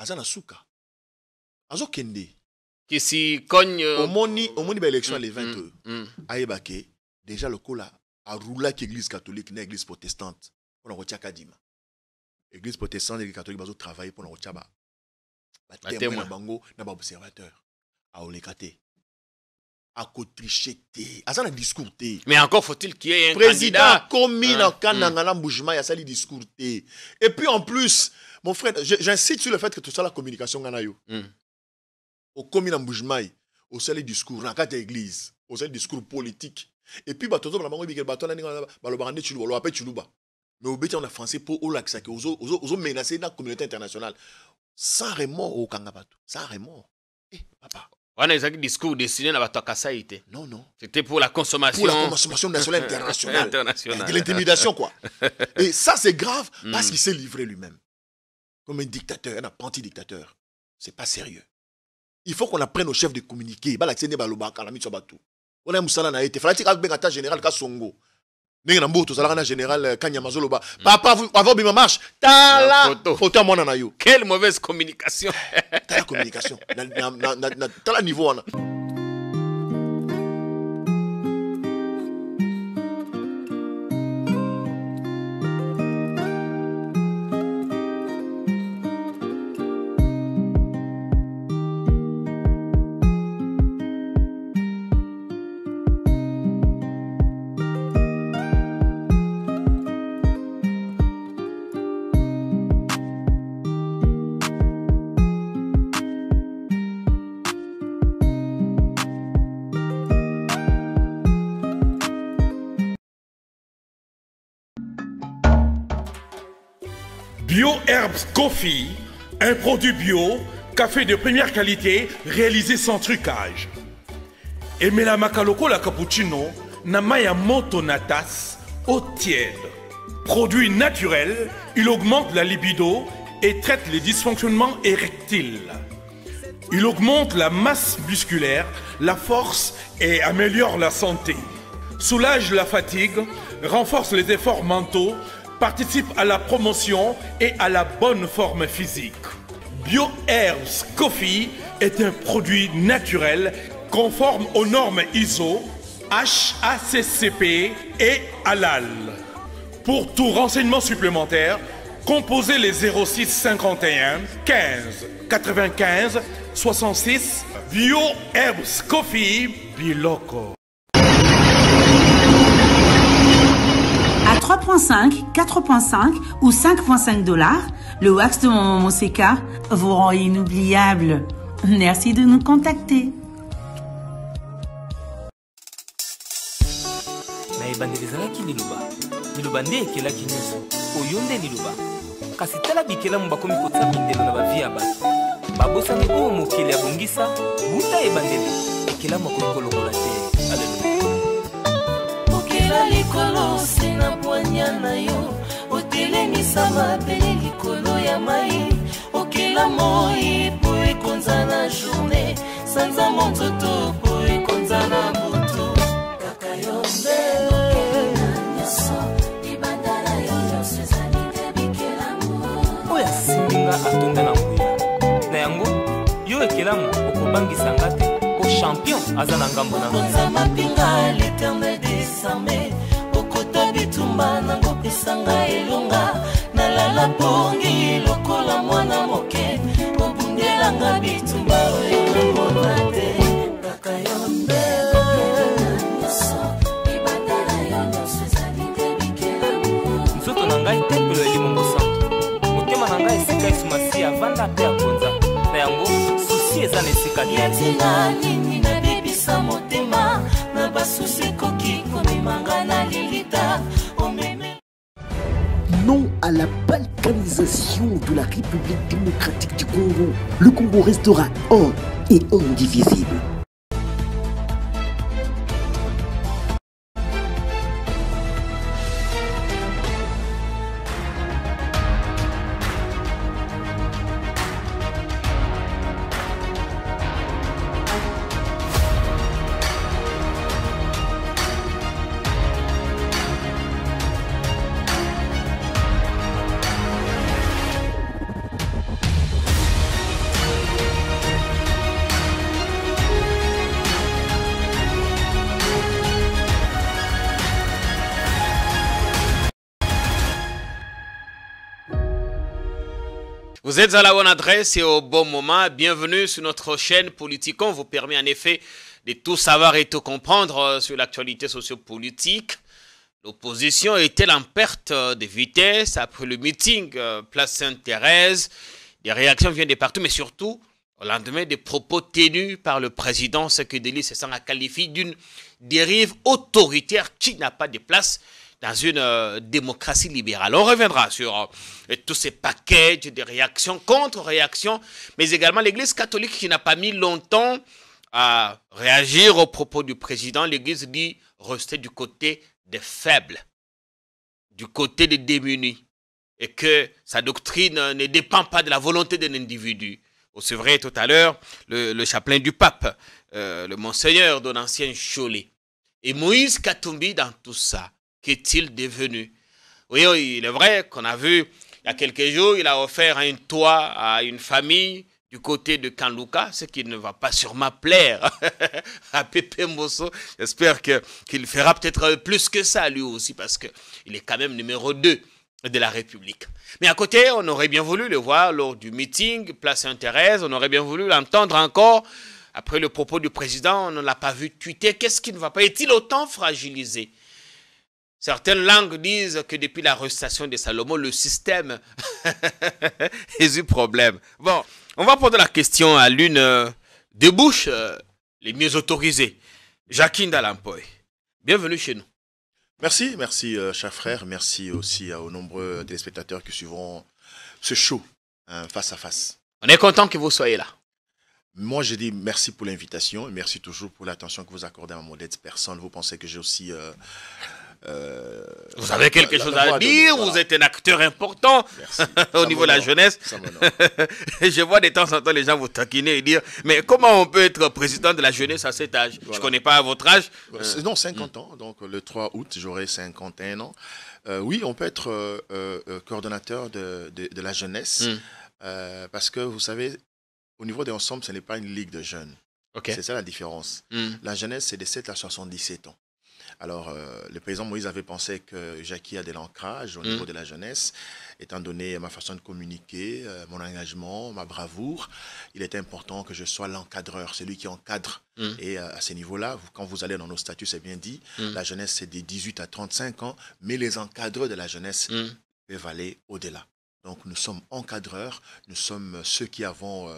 Azana Souka. Azo Kende. Qui si cogne. Omoni ba élection les 20. Aïbake, déjà le coup là, a roulé l'église catholique, l'église protestante. On a retiré Kadima. L'église protestante et les catholiques ont travaillé pour nous retirer. Témoin bango, n'a pas observateur. A olekate. A cotricheté. A ça un discours. Mais encore faut-il qu'il y ait un président candidat. Commis dans Kanangana Boujma, il y a ça les discours. Et puis en plus, mon frère, j'insiste sur le fait que tout ça la communication ganayo. Au commis dans Boujma, au seul les discours, dans quatre églises, au seul discours politique. Et puis bah tout ça la bango bikel bato na ninga ba lo barande chuluba, lo appelle chuluba. Mais au béti on a français pour au lac ça que aux menacer la communauté internationale. Sans remords au Kangabato, sans remords. Eh papa. On a un discours destiné à la Takasaïté. Non, non. C'était pour la consommation. Pour la consommation nationale internationale. Internationale. De l'intimidation, quoi. Et ça, c'est grave parce qu'il s'est livré lui-même. Comme un dictateur, un apprenti dictateur. C'est pas sérieux. Il faut qu'on apprenne aux chefs de communiquer. On a un moussala na été. Il fallait que un général Kassongo. Général Kanyamazoloba. Papa, avant de marche. Tala photo à moi nayo. Quelle mauvaise communication. Tala communication. Tala niveau. Bio Herbs Coffee, un produit bio, café de première qualité, réalisé sans trucage. Et la makaloko la cappuccino, namaya moto natas, eau tiède. Produit naturel, il augmente la libido et traite les dysfonctionnements érectiles. Il augmente la masse musculaire, la force et améliore la santé. Soulage la fatigue, renforce les efforts mentaux, participe à la promotion et à la bonne forme physique. Bio Herbs Coffee est un produit naturel conforme aux normes ISO, HACCP et halal. Pour tout renseignement supplémentaire, composez les 06 51 15 95 66 Bio Herbs Coffee Biloco. À 3,5, 4,5 ou 5,5 $, le wax de Maman Seka vous rend inoubliable. Merci de nous contacter. Naebandelezalaki liloba nde ekelaki nyonso oyo nde liloba kasi tala bikelamu bakomi kotia mindelo na bavie ya bato babosani oyo mokili abongisa buta ebandeli ekelamu akomi kolokola te. Alleluya. Mokela likolo sina poanya na yo otelemisa mabele likolo ya mai okela moi po ekonza na journée sanza monzoto po ekonza na butu kaka yo nde oya atonda na nguya na yango yo ekelamu okobangisanga te o champion aza na ngambo na konza mapinga l'éternel des armées okota bitumba nango pesanga elonga nalala pongi lokola mwana moke obundelanga bitumba oyo namona te kaka yo nde nzoto na ngai tempelo elimongo santo motema na ngai esika esumasi avanda mpe akonza na yango susi eza na esika yatina nini nabebisa motema na basusi ekoki komemanga na lilita Non à la balkanisation de la République démocratique du Congo. Le Congo restera un et indivisible. Vous êtes à la bonne adresse et au bon moment. Bienvenue sur notre chaîne Politique. On vous permet en effet de tout savoir et tout comprendre sur l'actualité sociopolitique. L'opposition est-elle en perte de vitesse après le meeting Place Sainte-Thérèse? Des réactions viennent de partout, mais surtout au lendemain des propos tenus par le président Sekedeli Sesanga a qualifié d'une dérive autoritaire qui n'a pas de place dans une démocratie libérale. On reviendra sur tous ces paquets de réactions, contre-réactions, mais également l'Église catholique qui n'a pas mis longtemps à réagir aux propos du président. L'Église dit rester du côté des faibles, du côté des démunis, et que sa doctrine ne dépend pas de la volonté d'un individu. C'est vrai, tout à l'heure, le chapelain du pape, le monseigneur Donatien Cholet, et Moïse Katumbi dans tout ça. Qu'est-il devenu? Oui, il est vrai qu'on a vu, il y a quelques jours, il a offert un toit à une famille du côté de Kanlouka, ce qui ne va pas sûrement plaire à Pépé Mosso. J'espère qu'il fera peut-être plus que ça lui aussi, parce qu'il est quand même numéro 2 de la République. Mais à côté, on aurait bien voulu le voir lors du meeting Place Sainte-Thérèse, on aurait bien voulu l'entendre encore. Après le propos du président, on ne l'a pas vu tweeter. Qu'est-ce qui ne va pas? Est-il autant fragilisé? Certaines langues disent que depuis l'arrestation de Salomon, le système est eu problème. Bon, on va poser la question à l'une des bouches les mieux autorisées. Jacqueline Dalampoy, bienvenue chez nous. Merci, cher frère. Merci aussi aux nombreux téléspectateurs qui suivront ce show face à face. On est content que vous soyez là. Moi, je dis merci pour l'invitation et merci toujours pour l'attention que vous accordez à mon modeste personne. Vous pensez que j'ai aussi... vous avez quelque chose à dire, voilà. Vous êtes un acteur important au niveau de la jeunesse. Je vois de temps en temps les gens vous taquiner et dire, mais comment on peut être président de la jeunesse à cet âge? Voilà. Je ne connais pas votre âge. Non, 50 ans, donc le 3 août, j'aurai 51 ans. Oui, on peut être coordonnateur de la jeunesse, parce que vous savez, au niveau des ensembles, ce n'est pas une ligue de jeunes. Okay. C'est ça la différence. La jeunesse, c'est de 7 à 77 ans. Alors, le président Moïse avait pensé que Jackie a de l'ancrage au niveau de la jeunesse, étant donné ma façon de communiquer, mon engagement, ma bravoure. Il était important que je sois l'encadreur, celui qui encadre. Et à ce niveau-là, quand vous allez dans nos statuts, c'est bien dit, la jeunesse, c'est des 18 à 35 ans, mais les encadreurs de la jeunesse peuvent aller au-delà. Donc, nous sommes encadreurs, nous sommes ceux qui avons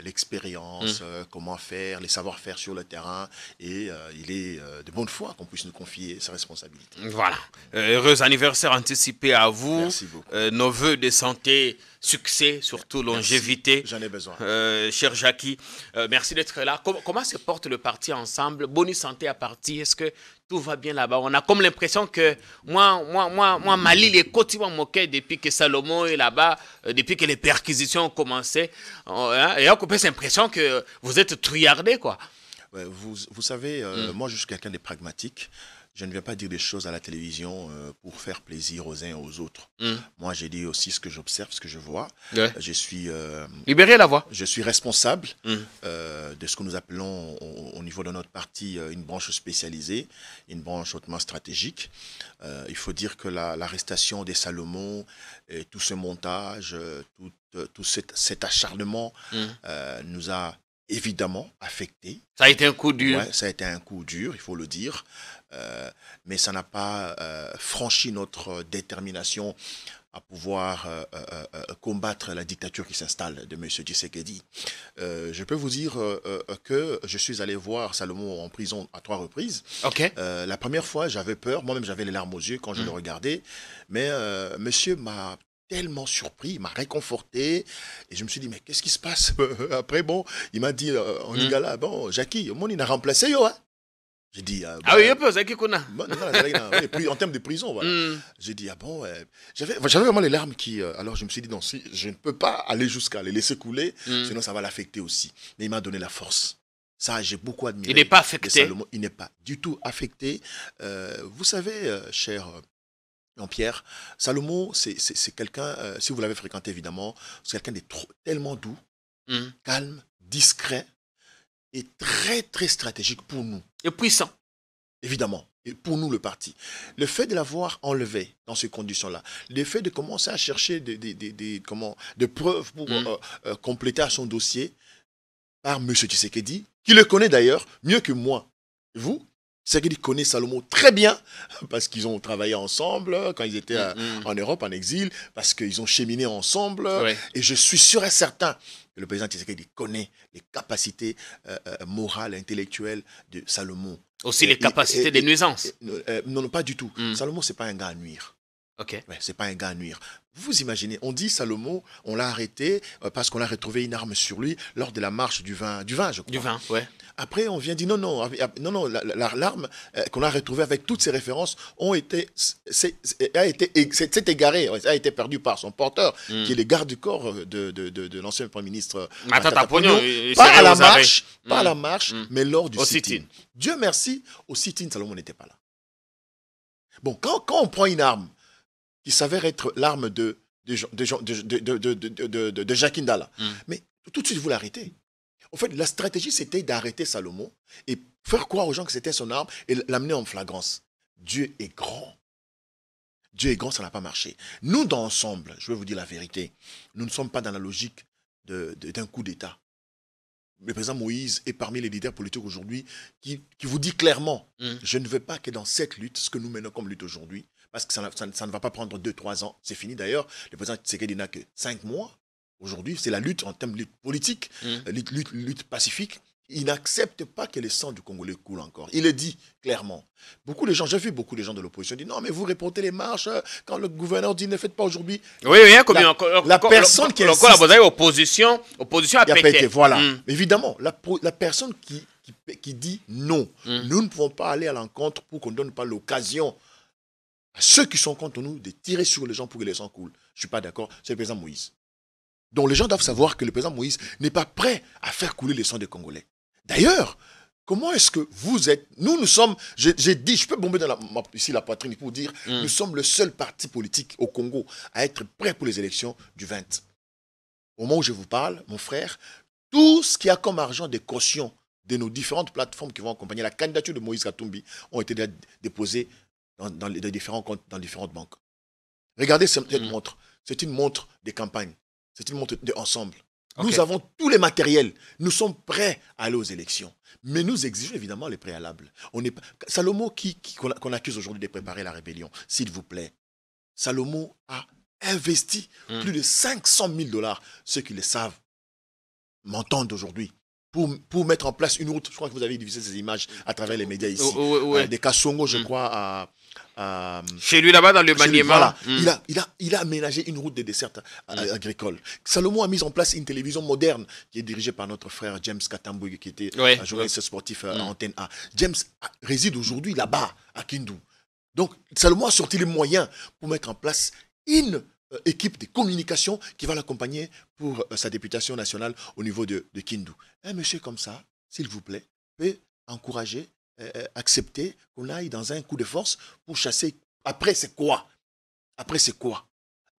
l'expérience, comment faire, les savoir-faire sur le terrain. Et il est de bonne foi qu'on puisse nous confier sa responsabilité. Voilà. Heureux anniversaire anticipé à vous. Merci beaucoup. Nos voeux de santé, succès, surtout longévité. J'en ai besoin. Cher Jackie, merci d'être là. Comment se porte le parti ensemble? Bonne santé à parti. Est-ce que tout va bien là-bas? On a comme l'impression que moi Mali, les côtés m'ont moqué depuis que Salomon est là-bas, depuis que les perquisitions ont commencé. Et on a cette impression que vous êtes trouillardé, quoi. Ouais, vous savez, moi je suis quelqu'un de pragmatique. Je ne viens pas dire des choses à la télévision pour faire plaisir aux uns et aux autres. Moi, j'ai dit aussi ce que j'observe, ce que je vois. Ouais. Je suis... libérez la voix. Je suis responsable de ce que nous appelons au niveau de notre parti une branche spécialisée, une branche hautement stratégique. Il faut dire que l'arrestation des Salomon, et tout ce montage, tout cet acharnement nous a évidemment affecté. Ça a été un coup dur. Ouais, ça a été un coup dur, il faut le dire. Mais ça n'a pas franchi notre détermination à pouvoir combattre la dictature qui s'installe de M. Tshisekedi. Je peux vous dire que je suis allé voir Salomon en prison à 3 reprises. Okay. La première fois, j'avais peur, moi-même j'avais les larmes aux yeux quand je le regardais, mais monsieur m'a tellement surpris, il m'a réconforté, et je me suis dit, mais qu'est-ce qui se passe? Après, bon, il m'a dit en Lingala, bon, Jackie, mon il a remplacé, yo, hein? J'ai dit, ah oui, un peu, c'est qui qu'on a. En termes de prison, voilà. J'ai dit, ah bon, j'avais vraiment les larmes qui... alors je me suis dit, non, si, je ne peux pas aller jusqu'à les laisser couler, sinon ça va l'affecter aussi. Mais il m'a donné la force. Ça, j'ai beaucoup admiré. Il n'est pas affecté. Il n'est pas du tout affecté. Vous savez, cher Jean-Pierre, Salomon, c'est quelqu'un, si vous l'avez fréquenté évidemment, c'est quelqu'un de tellement doux, calme, discret, et très, très stratégique pour nous. Et puissant. Évidemment. Et pour nous, le parti. Le fait de l'avoir enlevé dans ces conditions-là, le fait de commencer à chercher des preuves pour compléter son dossier par M. Tshisekedi, qui le connaît d'ailleurs mieux que moi. Vous, Tshisekedi connaît Salomon très bien, parce qu'ils ont travaillé ensemble quand ils étaient en Europe, en exil, parce qu'ils ont cheminé ensemble. Ouais. Et je suis sûr et certain que le président Tshisekedi connaît les capacités morales, intellectuelles de Salomon. Aussi les capacités des nuisances. Non, pas du tout. Salomon, ce n'est pas un gars à nuire. Okay. Ouais, c'est pas un gars à nuire. Vous imaginez, on dit Salomon, on l'a arrêté parce qu'on a retrouvé une arme sur lui lors de la marche du vin, je crois. Du vin, ouais. Après, on vient dire non, l'arme qu'on a retrouvée avec toutes ces références a été égarée, a été perdue par son porteur, qui est le garde du corps de l'ancien Premier ministre. Matata Pognon, pas à la marche, mais lors du sit-in. Dieu merci, au sit-in, Salomon n'était pas là. Bon, quand on prend une arme qui s'avère être l'arme de Jacques Ndala, mais tout de suite, vous l'arrêtez. En fait, la stratégie, c'était d'arrêter Salomon et faire croire aux gens que c'était son arme et l'amener en flagrance. Dieu est grand. Dieu est grand, ça n'a pas marché. Nous, dans l'ensemble, je vais vous dire la vérité, nous ne sommes pas dans la logique d'un coup d'État. Le président Moïse est parmi les leaders politiques aujourd'hui qui vous dit clairement, je ne veux pas que dans cette lutte, ce que nous menons comme lutte aujourd'hui, parce que ça ne va pas prendre 2-3 ans, c'est fini d'ailleurs, le président Tshisekedi n'a que 5 mois. Aujourd'hui, c'est la lutte en termes de lutte politique, lutte pacifique. Il n'accepte pas que le sang du Congolais coule encore. Il le dit clairement. J'ai vu beaucoup de gens de l'opposition dire non, mais vous reportez les marches quand le gouverneur dit ne faites pas aujourd'hui. Oui, la personne qui insiste. Opposition a pété. Voilà. Évidemment, la personne qui dit non, nous ne pouvons pas aller à l'encontre pour qu'on ne donne pas l'occasion à ceux qui sont contre nous de tirer sur les gens pour que les sang coulent. Je ne suis pas d'accord. C'est le président Moïse. Donc les gens doivent savoir que le président Moïse n'est pas prêt à faire couler le sang des Congolais. D'ailleurs, comment est-ce que vous êtes... Nous sommes... J'ai dit, je peux bomber ici la poitrine pour dire, nous sommes le seul parti politique au Congo à être prêt pour les élections du 20. Au moment où je vous parle, mon frère, tout ce qui a comme argent des cautions de nos différentes plateformes qui vont accompagner la candidature de Moïse Katumbi ont été déposées dans les différents comptes, dans différentes banques. Regardez cette montre. C'est une montre de campagne. C'est une montre d'ensemble. Okay. Nous avons tous les matériels. Nous sommes prêts à aller aux élections. Mais nous exigeons évidemment les préalables. Salomon, qu'on accuse aujourd'hui de préparer la rébellion, s'il vous plaît, Salomon a investi plus de 500 000 $, ceux qui le savent m'entendent aujourd'hui, pour mettre en place une route. Je crois que vous avez diffusé ces images à travers les médias ici. Des Kassongo, je crois, chez lui là-bas dans le Maniema. Voilà. Il a aménagé une route de dessert agricole. Salomon a mis en place une télévision moderne qui est dirigée par notre frère James Katamboui, qui était un journaliste sportif à Antenne A. James réside aujourd'hui là-bas à Kindu. Donc Salomon a sorti les moyens pour mettre en place une équipe de communication qui va l'accompagner pour sa députation nationale au niveau de Kindu. Un monsieur comme ça, s'il vous plaît, peut encourager, accepter qu'on aille dans un coup de force pour chasser. Après, c'est quoi?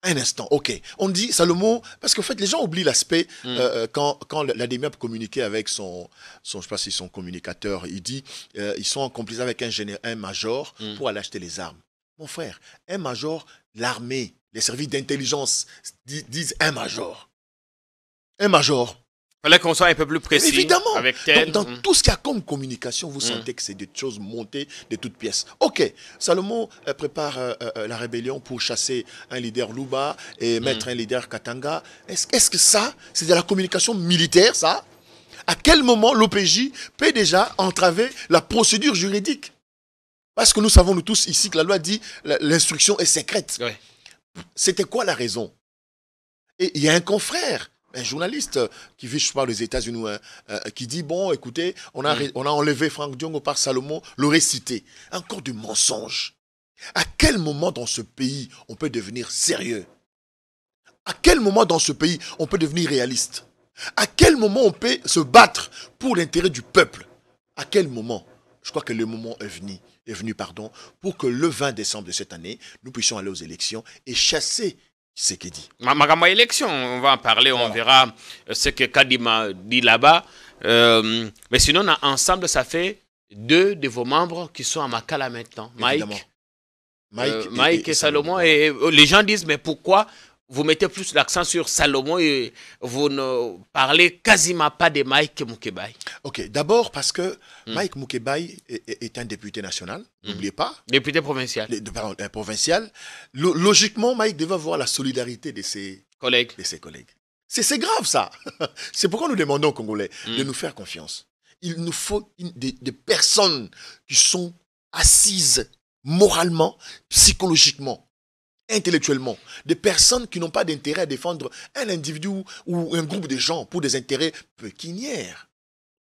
Un instant, ok. On dit Salomon, parce qu'en fait, les gens oublient l'aspect quand l'ADEMIAP communiquait avec je sais pas si son communicateur, il dit ils sont en complice avec un major pour aller acheter les armes. Mon frère, un major, l'armée, les services d'intelligence disent un major. Un major. Il fallait qu'on soit un peu plus précis. Évidemment. Avec tel. Donc, dans tout ce qu'il y a comme communication, vous sentez que c'est des choses montées de toutes pièces. Ok, Salomon prépare la rébellion pour chasser un leader Luba et mettre un leader Katanga. Est-ce que ça, c'est de la communication militaire, ça? À quel moment l'OPJ peut déjà entraver la procédure juridique? Parce que nous savons, nous tous ici, que la loi dit l'instruction est secrète. Ouais. C'était quoi la raison? Et il y a un confrère, un journaliste qui vit, je parle des États-Unis, qui dit, bon, écoutez, on a enlevé Franck Diongo par Salomon, l'aurait cité. Encore du mensonge. À quel moment dans ce pays on peut devenir sérieux? À quel moment dans ce pays on peut devenir réaliste? À quel moment on peut se battre pour l'intérêt du peuple? À quel moment? Je crois que le moment est venu, pour que le 20 décembre de cette année, nous puissions aller aux élections et chasser Tshisekedi. Ma élection, on va en parler, on verra ce que Kadima dit là-bas. Mais sinon, ensemble, ça fait deux de vos membres qui sont à Makala maintenant, Évidemment. Mike et Salomon. Et les gens disent, mais pourquoi vous mettez plus l'accent sur Salomon et vous ne parlez quasiment pas de Mike Moukebaye? Ok, d'abord parce que Mike Moukebaye est un député national, n'oubliez pas. Député provincial. Pardon, provincial. Logiquement, Mike devait avoir la solidarité de ses collègues. C'est grave ça. C'est pourquoi nous demandons aux Congolais de nous faire confiance. Il nous faut des personnes qui sont assises moralement, psychologiquement, intellectuellement. Des personnes qui n'ont pas d'intérêt à défendre un individu ou un groupe de gens pour des intérêts pécuniaires.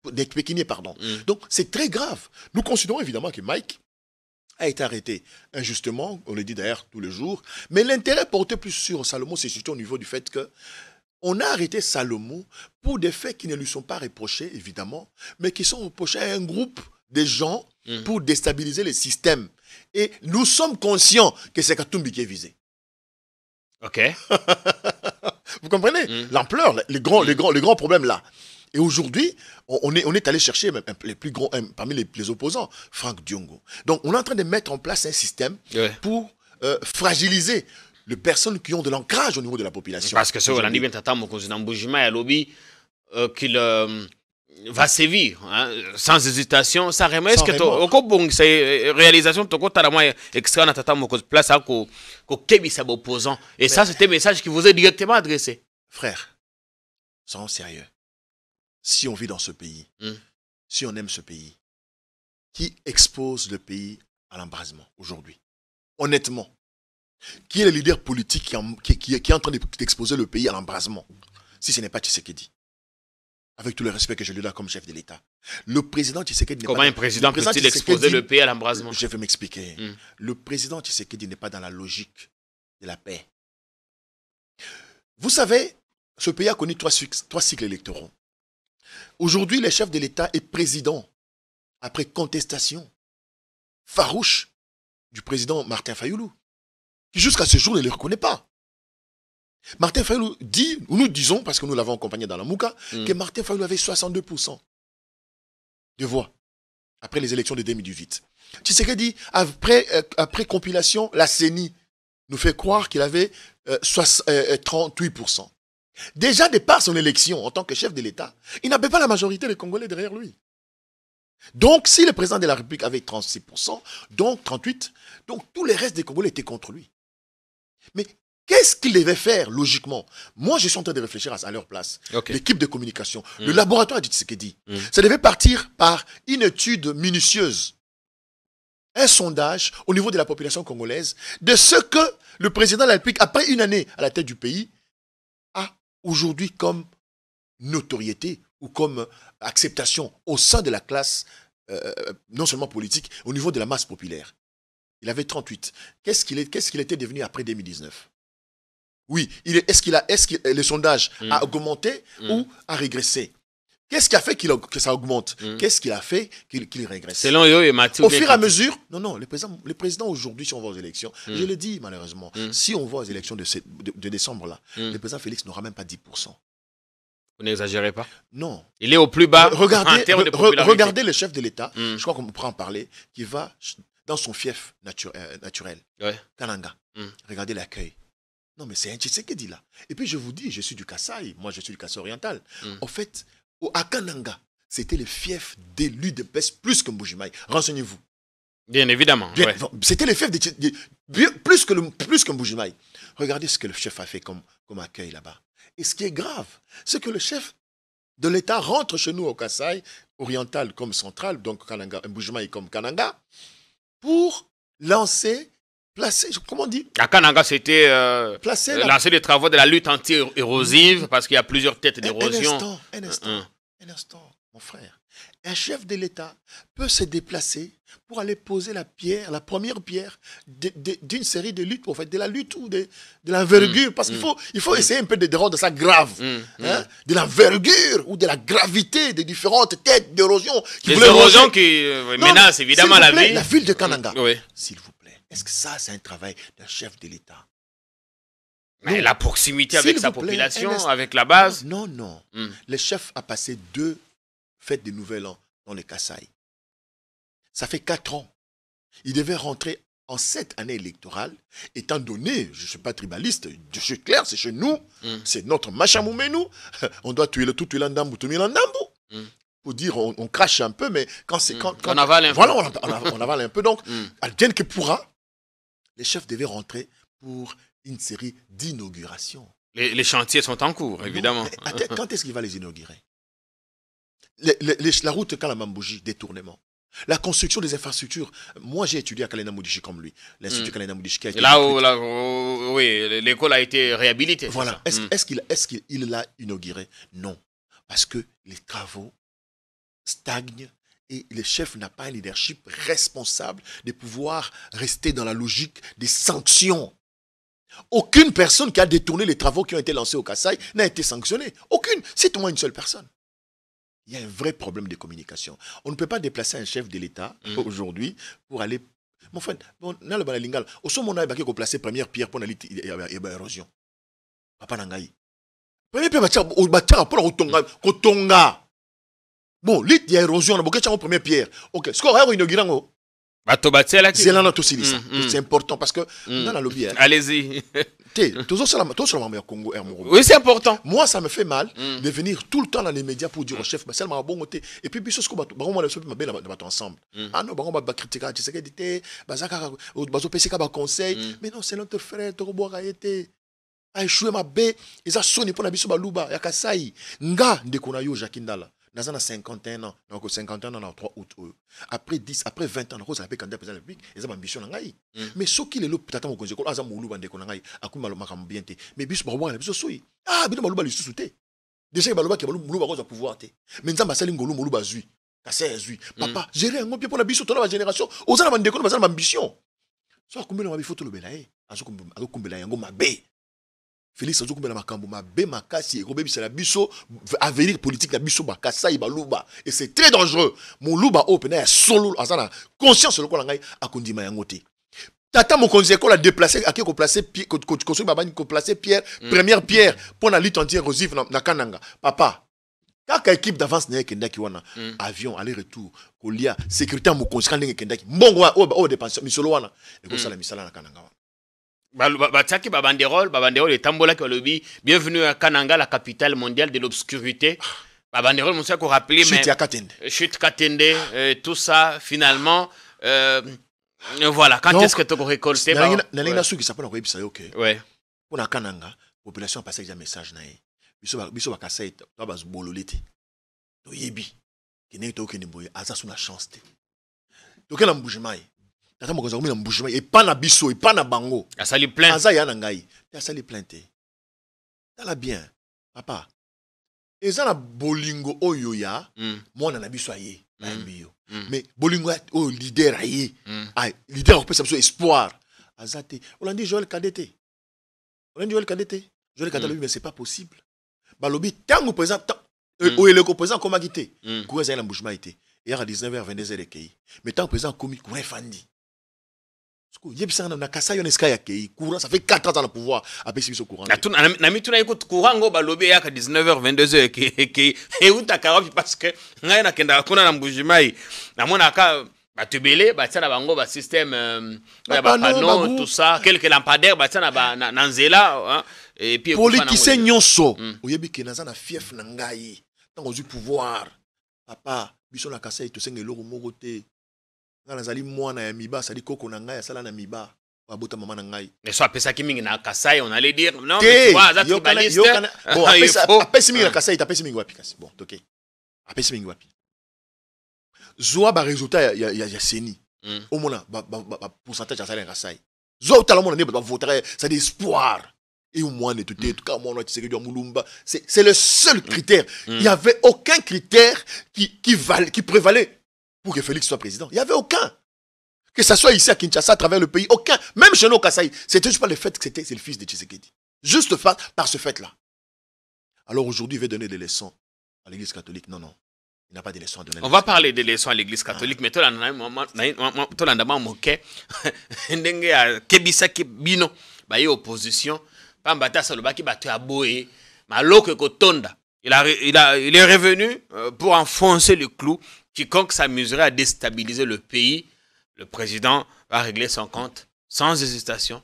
Donc c'est très grave. Nous considérons évidemment que Mike a été arrêté injustement, on le dit d'ailleurs tous les jours, mais l'intérêt porté plus sur Salomon, c'est surtout au niveau du fait que on a arrêté Salomon pour des faits qui ne lui sont pas reprochés, évidemment, mais qui sont reprochés à un groupe de gens pour déstabiliser le système. Et nous sommes conscients que c'est Katumbi qui est visé. Ok. Vous comprenez l'ampleur, les grands problèmes là. Et aujourd'hui, on est allé chercher les plus grands, parmi les opposants, Franck Diongo. Donc on est en train de mettre en place un système pour fragiliser les personnes qui ont de l'ancrage au niveau de la population. Parce que ce qu'on a dit, qu'il va sévir, hein, sans hésitation, ça remet. Est-ce que c'est réalisation de extrait en attendant place à opposant. Et ça, c'était un message qui vous est directement adressé. Frère, soyons sérieux. Si on vit dans ce pays, si on aime ce pays, qui expose le pays à l'embrasement aujourd'hui? Honnêtement, qui est le leader politique qui est en train d'exposer le pays à l'embrasement? Si ce n'est pas Tshisekedi. Avec tout le respect que je lui donne comme chef de l'État. Le président Tshisekedi n'est pas... Comment un président peut-il exposer le pays à l'embrasement? Je vais m'expliquer. Le président Tshisekedi n'est pas dans la logique de la paix. Vous savez, ce pays a connu trois cycles électoraux. Aujourd'hui, le chef de l'État est président après contestation farouche du président Martin Fayoulou, qui jusqu'à ce jour ne le reconnaît pas. Martin Fayoulou dit, ou nous disons, parce que nous l'avons accompagné dans la Mouka, que Martin Fayoulou avait 62% de voix après les élections de 2018. Tshisekedi, après compilation, la CENI nous fait croire qu'il avait 38%. Déjà, de par son élection en tant que chef de l'État, il n'avait pas la majorité des Congolais derrière lui. Donc, si le président de la République avait 36%, donc 38%, donc tous les restes des Congolais étaient contre lui. Mais qu'est-ce qu'il devait faire, logiquement? Moi, je suis en train de réfléchir à leur place. L'équipe de communication, le laboratoire de Tshisekedi, ça devait partir par une étude minutieuse, un sondage au niveau de la population congolaise, de ce que le président de la République, après une année à la tête du pays, a aujourd'hui comme notoriété ou comme acceptation au sein de la classe, non seulement politique, au niveau de la masse populaire. Il avait 38. Qu'est-ce qu'il était devenu après 2019? Oui, est-ce que le sondage a augmenté ou a régressé? Qu'est-ce qui a fait que ça augmente? Qu'est-ce qu'il a fait qu'il régresse? Selon eux et Mathieu. Au fur et à mesure, non, le président aujourd'hui, si on va aux élections, je le dis malheureusement, si on va aux élections de décembre là, le président Félix n'aura même pas 10%. Vous n'exagérez pas? Non. Il est au plus bas regardez le chef de l'État, je crois qu'on pourra en parler, qui va dans son fief naturel, Kananga. Regardez l'accueil. Non, mais c'est un Tshisekedi là. Et puis je vous dis, je suis du Kasaï, moi je suis du Kasaï oriental. En fait, à Kananga, c'était le fief d'élu de PES plus que Mbujimayi. Renseignez-vous. Bien évidemment. C'était le fief plus que Mbujimayi. Regardez ce que le chef a fait comme accueil là-bas. Et ce qui est grave, c'est que le chef de l'État rentre chez nous au Kasaï, oriental comme central, donc Mbujimayi comme Kananga, pour placer, comment on dit? À Kananga, c'était lancer des travaux de la lutte anti-érosive, parce qu'il y a plusieurs têtes d'érosion. Un instant, mon frère. Un chef de l'État peut se déplacer pour aller poser la première pierre d'une série de luttes, en fait, de la lutte ou de l'envergure, parce qu'il faut essayer un peu de rendre ça grave, de l'envergure ou de la gravité des différentes têtes d'érosion. Des érosions qui menacent évidemment la ville. La ville de Kananga. S'il vous plaît, est-ce que ça, c'est un travail d'un chef de l'État? Mais la proximité avec sa population, avec la base? Non. Le chef a passé 2 fêtes de Nouvel An dans le Kasaï. Ça fait 4 ans. Il devait rentrer en cette année électorale, étant donné, je ne suis pas tribaliste, je suis clair, c'est chez nous, c'est notre machamoumenou, on doit tuer tout tuer l'andambou, tout tuer l'andambou. Pour dire, on crache un peu, mais quand c'est... Quand on avale un peu. Voilà, on avale un peu. Donc, advienne que pourra, les chefs devaient rentrer pour une série d'inaugurations. Les chantiers sont en cours, évidemment. Non, quand est-ce qu'il va les inaugurer? La route Kalamambouji, détournement. La construction des infrastructures. Moi, j'ai étudié à Kalena Moudichi comme lui. L'Institut Kalena Moudichi qui a été... Là où oui, l'école a été réhabilitée. Voilà. Est-ce qu'il l'a inauguré? Non. Parce que les travaux stagnent et le chef n'a pas un leadership responsable de pouvoir rester dans la logique des sanctions. Aucune personne qui a détourné les travaux qui ont été lancés au Kasaï n'a été sanctionnée. Aucune. C'est au moins une seule personne. Il y a un vrai problème de communication. On ne peut pas déplacer un chef de l'État aujourd'hui pour aller... Mon frère, on a le balalingal. Au sommet, on a placé première pierre pour l'érosion. Papa Nangaï. Première pierre, pour Kotonga. Bon, lit, il y a érosion, on a beaucoup de première pierre. Ok, ce qu'on a inauguré, c'est important parce que dans la lobby. Allez-y. Congo. Oui, c'est important. Moi, ça me fait mal de venir tout le temps dans les médias pour dire au chef, c'est bon côté. Et puis, ce qu'on va ensemble. Ah non, on va critiquer, tu sais que conseil. Mais non, c'est notre frère, a échoué ma baie, ils ont sonné pour la biso baluba, ya Kasai. Nga, ndekona yo Jakindala. Dans un 51 ans, donc 51 ans, 3 août. Après 10, après 20 ans, on a candidat président de la République, ils ont ambition. Mais ce qui est le peut-être mon conseil, ils ont moulu bande qu'on a à coup malom bien té. Mais bis barouba la biso soui. Ah, bino baluba li sous-souté. Déjà baluba qui baluba moulu baroza pouvoir té. Mais nzamba sali ngolo moulu bazui. Kasai zui. Papa, gérer un pied pour la biso toute la génération. Aux ala bande qu'on a ambition. So akumbela mabi photo le belaé. Azokumbela yango mabe. Félix Azokumbela makambo mabe makasi et c'est la biso avenir politique la biso bakasa ibaluba et c'est très dangereux. Mon luba open est solo azana conscience le ko ngai akondima yangote. Tata mon conseil ko la déplacer à qui ko placer construire babani ko placer pierre première pierre pour la lutte anti-érosive na Kananga. Papa kaka équipe d'avance na kendaki wana avion aller-retour kolia sécurité mo conseil ndenge kendaki mbongo o dépense misolo wana et ko sala misala na Kananga. Bataki babanderole et tambola qui lobby bienvenue à Kananga, la capitale mondiale de l'obscurité. Babanderole mon qu'on rappeler mais chute Katende tout ça finalement voilà quand est-ce que tu récolté na su qui s'appelle ko ebisa OK ouais pour na Kananga population passer un message na biso bakasai to baz bololete to yebi kene to kene boye asa sous la chance te to kena mbujimai tata mokonza komina mbujima et pas na biso et pas na bango asali plainte aza ya na ngai asali plainte tala bien papa eza na bolingo oyo ya mwana na biso aye na mbio mais bolingo o leader aye ay leader on peut ça espoir azate Olandi Joël Kadete Joël Kadete mais c'est pas possible balobi tango présent o ele ko présent comme agité ko eza na mbujima été hier à 19h 22h ekei mais tant présent comme ko fandi. Ça fait 4 ans dans le pouvoir. Après, c'est courant. Courant, balobi ya 19h 22h et où ta carotte parce que ngai na kenda kuna na mbujimai na mona ka batubele batana bango ba système ya ba panneau tout ça quelques lampadaires batana ba na nzela et puis politicien nyonso oyebi ke naza na fief na ngai tango zu pouvoir papa biso na Kasai to senge loko moko te. Nazali mwana ya miba sali koko na ngai asala na miba abota mama na ngai mais soit pesa ki mingi na Kasai on allait dire non mais tu vois ça tribaliste bon après mingi na Kasai tapesi mingi wapi kasi bon OK apesi mingi wapi zoa ba résultat ya seni au mona ba pourcentage asala na Kasai zoa tala mona ne ba voter ça d'espoir et au moins tout cas moi tu sais que Mulumba c'est le seul critère il y avait aucun critère qui prévalait pour que Félix soit président. Il n'y avait aucun. Que ça soit ici à Kinshasa, à travers le pays, aucun. Même chez nous au Kasaï, c'était juste pas le fait que c'est le fils de Tshisekedi. Juste par ce fait-là. Alors aujourd'hui, il veut donner des leçons à l'église catholique. Non, il n'a pas de leçons à donner. On va parler des leçons à l'église catholique, mais tout le monde a kebisa kebino, ba opposition, pambata salobaki batu aboé, maloko kotonda. Il est revenu pour enfoncer le clou quiconque s'amuserait à déstabiliser le pays, le président va régler son compte sans hésitation,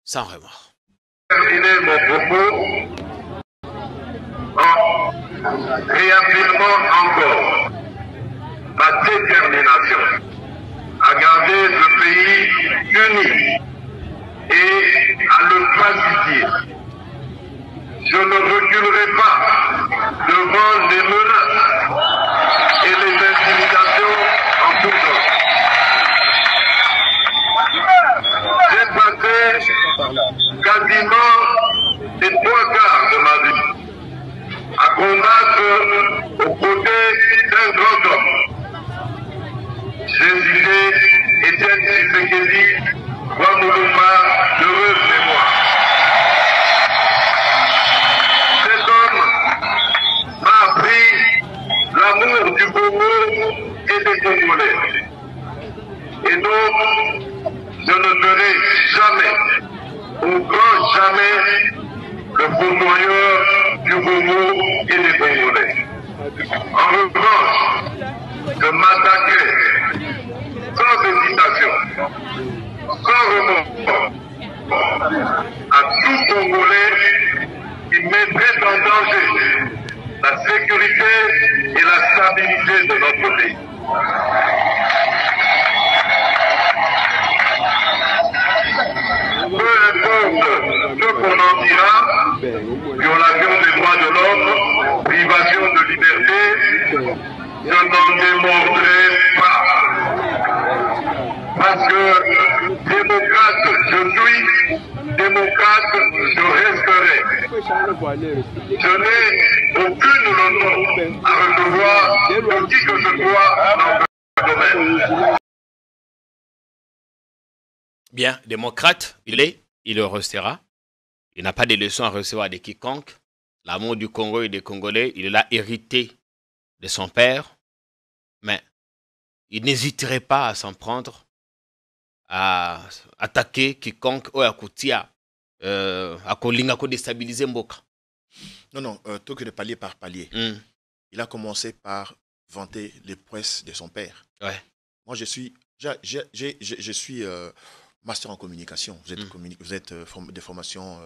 sans remords. Terminer mon propos en réaffirmant encore ma détermination à garder ce pays uni et à le pacifier. Je ne reculerai pas devant les menaces et les intimidations en tout genre. J'ai passé quasiment les 3 quarts de ma vie à combattre aux côtés d'un grand homme. J'ai cité Étienne Tshisekedi, Wamulumba, d'heureuse mémoire. Cet homme m'a appris l'amour du Congo et des Congolais. Et donc, je ne serai jamais, au grand jamais, le fautoyeur du Congo et des Congolais. En revanche, je m'attaquerai sans hésitation, sans remords, à tout Congolais qui mettrait en danger la sécurité et la stabilité de notre pays. Peu importe ce qu'on en dira, violation des droits de l'homme, privation de liberté, je n'en démordrai pas. Parce que démocrate je suis, démocrate je resterai. Je n'ai aucune leçon à recevoir de qui que ce soit dans ce domaine. Bien, démocrate, il est, il le restera. Il n'a pas de leçons à recevoir de quiconque. L'amour du Congo et des Congolais, il l'a hérité de son père. Mais il n'hésiterait pas à s'en prendre, à attaquer quiconque ou à Koutia, à déstabiliser Mboka. Non, tout que de palier par palier. Il a commencé par vanter les prouesses de son père. Ouais. Moi, je suis master en communication. Vous êtes de formation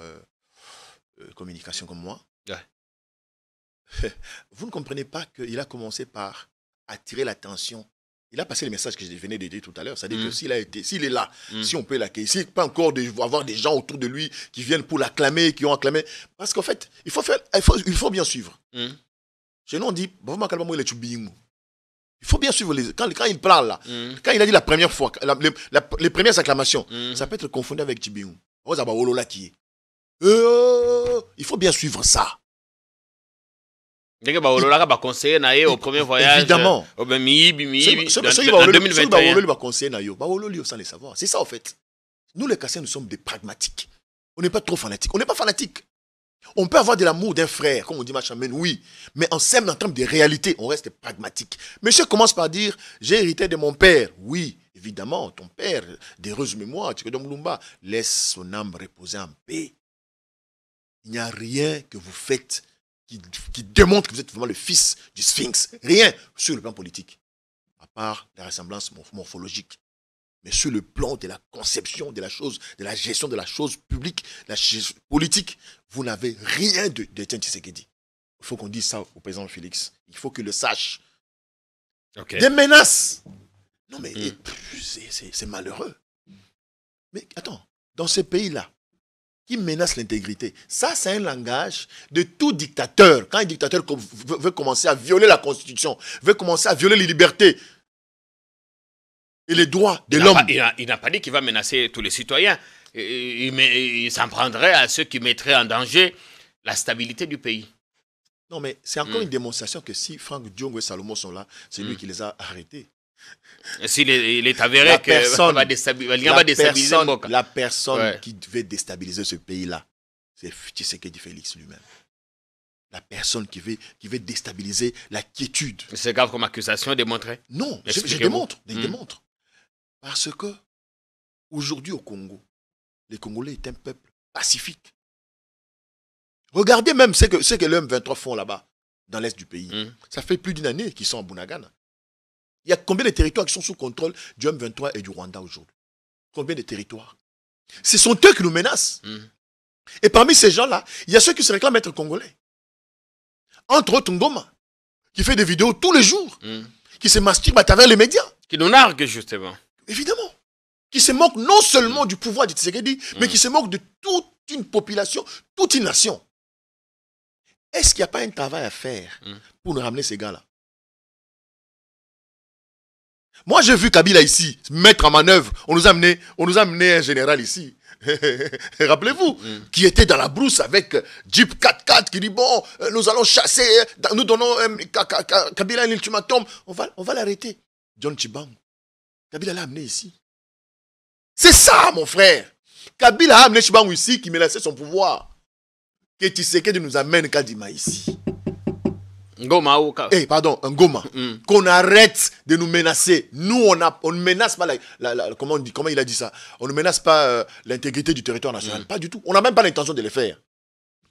communication comme moi. Ouais. Vous ne comprenez pas qu'il a commencé par attirer l'attention. Il a passé le message que je venais de dire tout à l'heure. C'est-à-dire que s'il est là, si on peut l'accueillir, s'il n'y a pas encore avoir des gens autour de lui qui viennent pour l'acclamer, qui ont acclamé. Parce qu'en fait, il faut bien suivre. Chez nous, on dit, il faut bien suivre quand il parle là. Quand il a dit la première fois, les premières acclamations, ça peut être confondu avec Tchibingou. Il faut bien suivre ça. Au premier voyage. Évidemment. En 2021. Sans les savoir. C'est ça en fait. Nous les Kassiens, nous sommes des pragmatiques. On n'est pas trop fanatiques. On n'est pas fanatiques. On peut avoir de l'amour d'un frère, comme on dit Machamen, oui. Mais en termes de réalité, on reste pragmatique. Monsieur commence par dire, j'ai hérité de mon père. Oui, évidemment, ton père, d'heureuse mémoire, Tchikodom Lumba, laisse son âme reposer en paix. Il n'y a rien que vous faites qui démontre que vous êtes vraiment le fils du Sphinx. Rien sur le plan politique, à part la ressemblance morphologique. Mais sur le plan de la conception de la chose, de la gestion de la chose publique, la chose politique, vous n'avez rien d'Étienne Tshisekedi. Il faut qu'on dise ça au président Félix. Il faut qu'il le sache. Okay. Des menaces. Non mais c'est malheureux. Mais attends, dans ce pays-là, qui menace l'intégrité, ça c'est un langage de tout dictateur. Quand un dictateur veut commencer à violer la Constitution, veut commencer à violer les libertés, et les droits de l'homme. Il n'a pas dit qu'il va menacer tous les citoyens. Il s'en prendrait à ceux qui mettraient en danger la stabilité du pays. Non, mais c'est encore une démonstration que si Franck Diongo et Salomon sont là, c'est lui qui les a arrêtés. S'il est avéré qu'il va déstabiliser Mboka. La personne qui devait déstabiliser ce pays-là, c'est Tshisekedi Félix lui-même. La personne qui veut déstabiliser la quiétude. C'est grave comme accusation démontrée? Non, je démontre. Je démontre. Parce que, aujourd'hui au Congo, les Congolais est un peuple pacifique. Regardez même ce que les M23 font là-bas, dans l'est du pays. Ça fait plus d'une année qu'ils sont en Bunagana. Il y a combien de territoires qui sont sous contrôle du M23 et du Rwanda aujourd'hui? Combien de territoires? Ce sont eux qui nous menacent. Et parmi ces gens-là, il y a ceux qui se réclament être congolais. Entre autres, Ngoma, qui fait des vidéos tous les jours, qui se masturbe à travers les médias. Qui nous nargue, justement. Évidemment. Qui se moque non seulement du pouvoir de Tshisekedi, mais qui se moque de toute une population, toute une nation. Est-ce qu'il n'y a pas un travail à faire pour nous ramener ces gars-là? Moi, j'ai vu Kabila ici, mettre en manœuvre. On nous a amené un général ici. Rappelez-vous, qui était dans la brousse avec Jeep 4x4, qui dit, bon, nous allons chasser, nous donnons Kabila un ultimatum, on va l'arrêter. John Chibangu. Kabila l'a amené ici. C'est ça, mon frère. Kabila a amené Chibangu ici, qui menaçait son pouvoir. Que Tshisekedi nous amène Kadima ici. Ngoma ou pardon, un Ngoma. Qu'on arrête de nous menacer. Nous, on ne menace pas comment il a dit ça? On ne menace pas l'intégrité du territoire national. Pas du tout. On n'a même pas l'intention de le faire.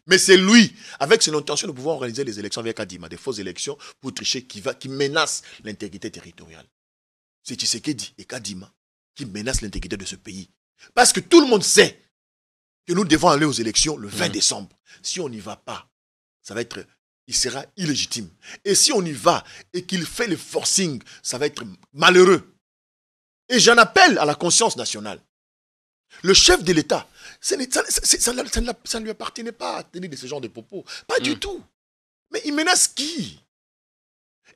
Mais c'est lui, avec son intention de pouvoir organiser les élections avec Kadima, des fausses élections pour tricher, qui menace l'intégrité territoriale. C'est Tshisekedi et Kadima qui menacent l'intégrité de ce pays. Parce que tout le monde sait que nous devons aller aux élections le 20 décembre. Si on n'y va pas, il sera illégitime. Et si on y va et qu'il fait le forcing, ça va être malheureux. Et j'en appelle à la conscience nationale. Le chef de l'État, ça ne lui appartenait pas à tenir de ce genre de propos. Pas du tout. Mais il menace qui?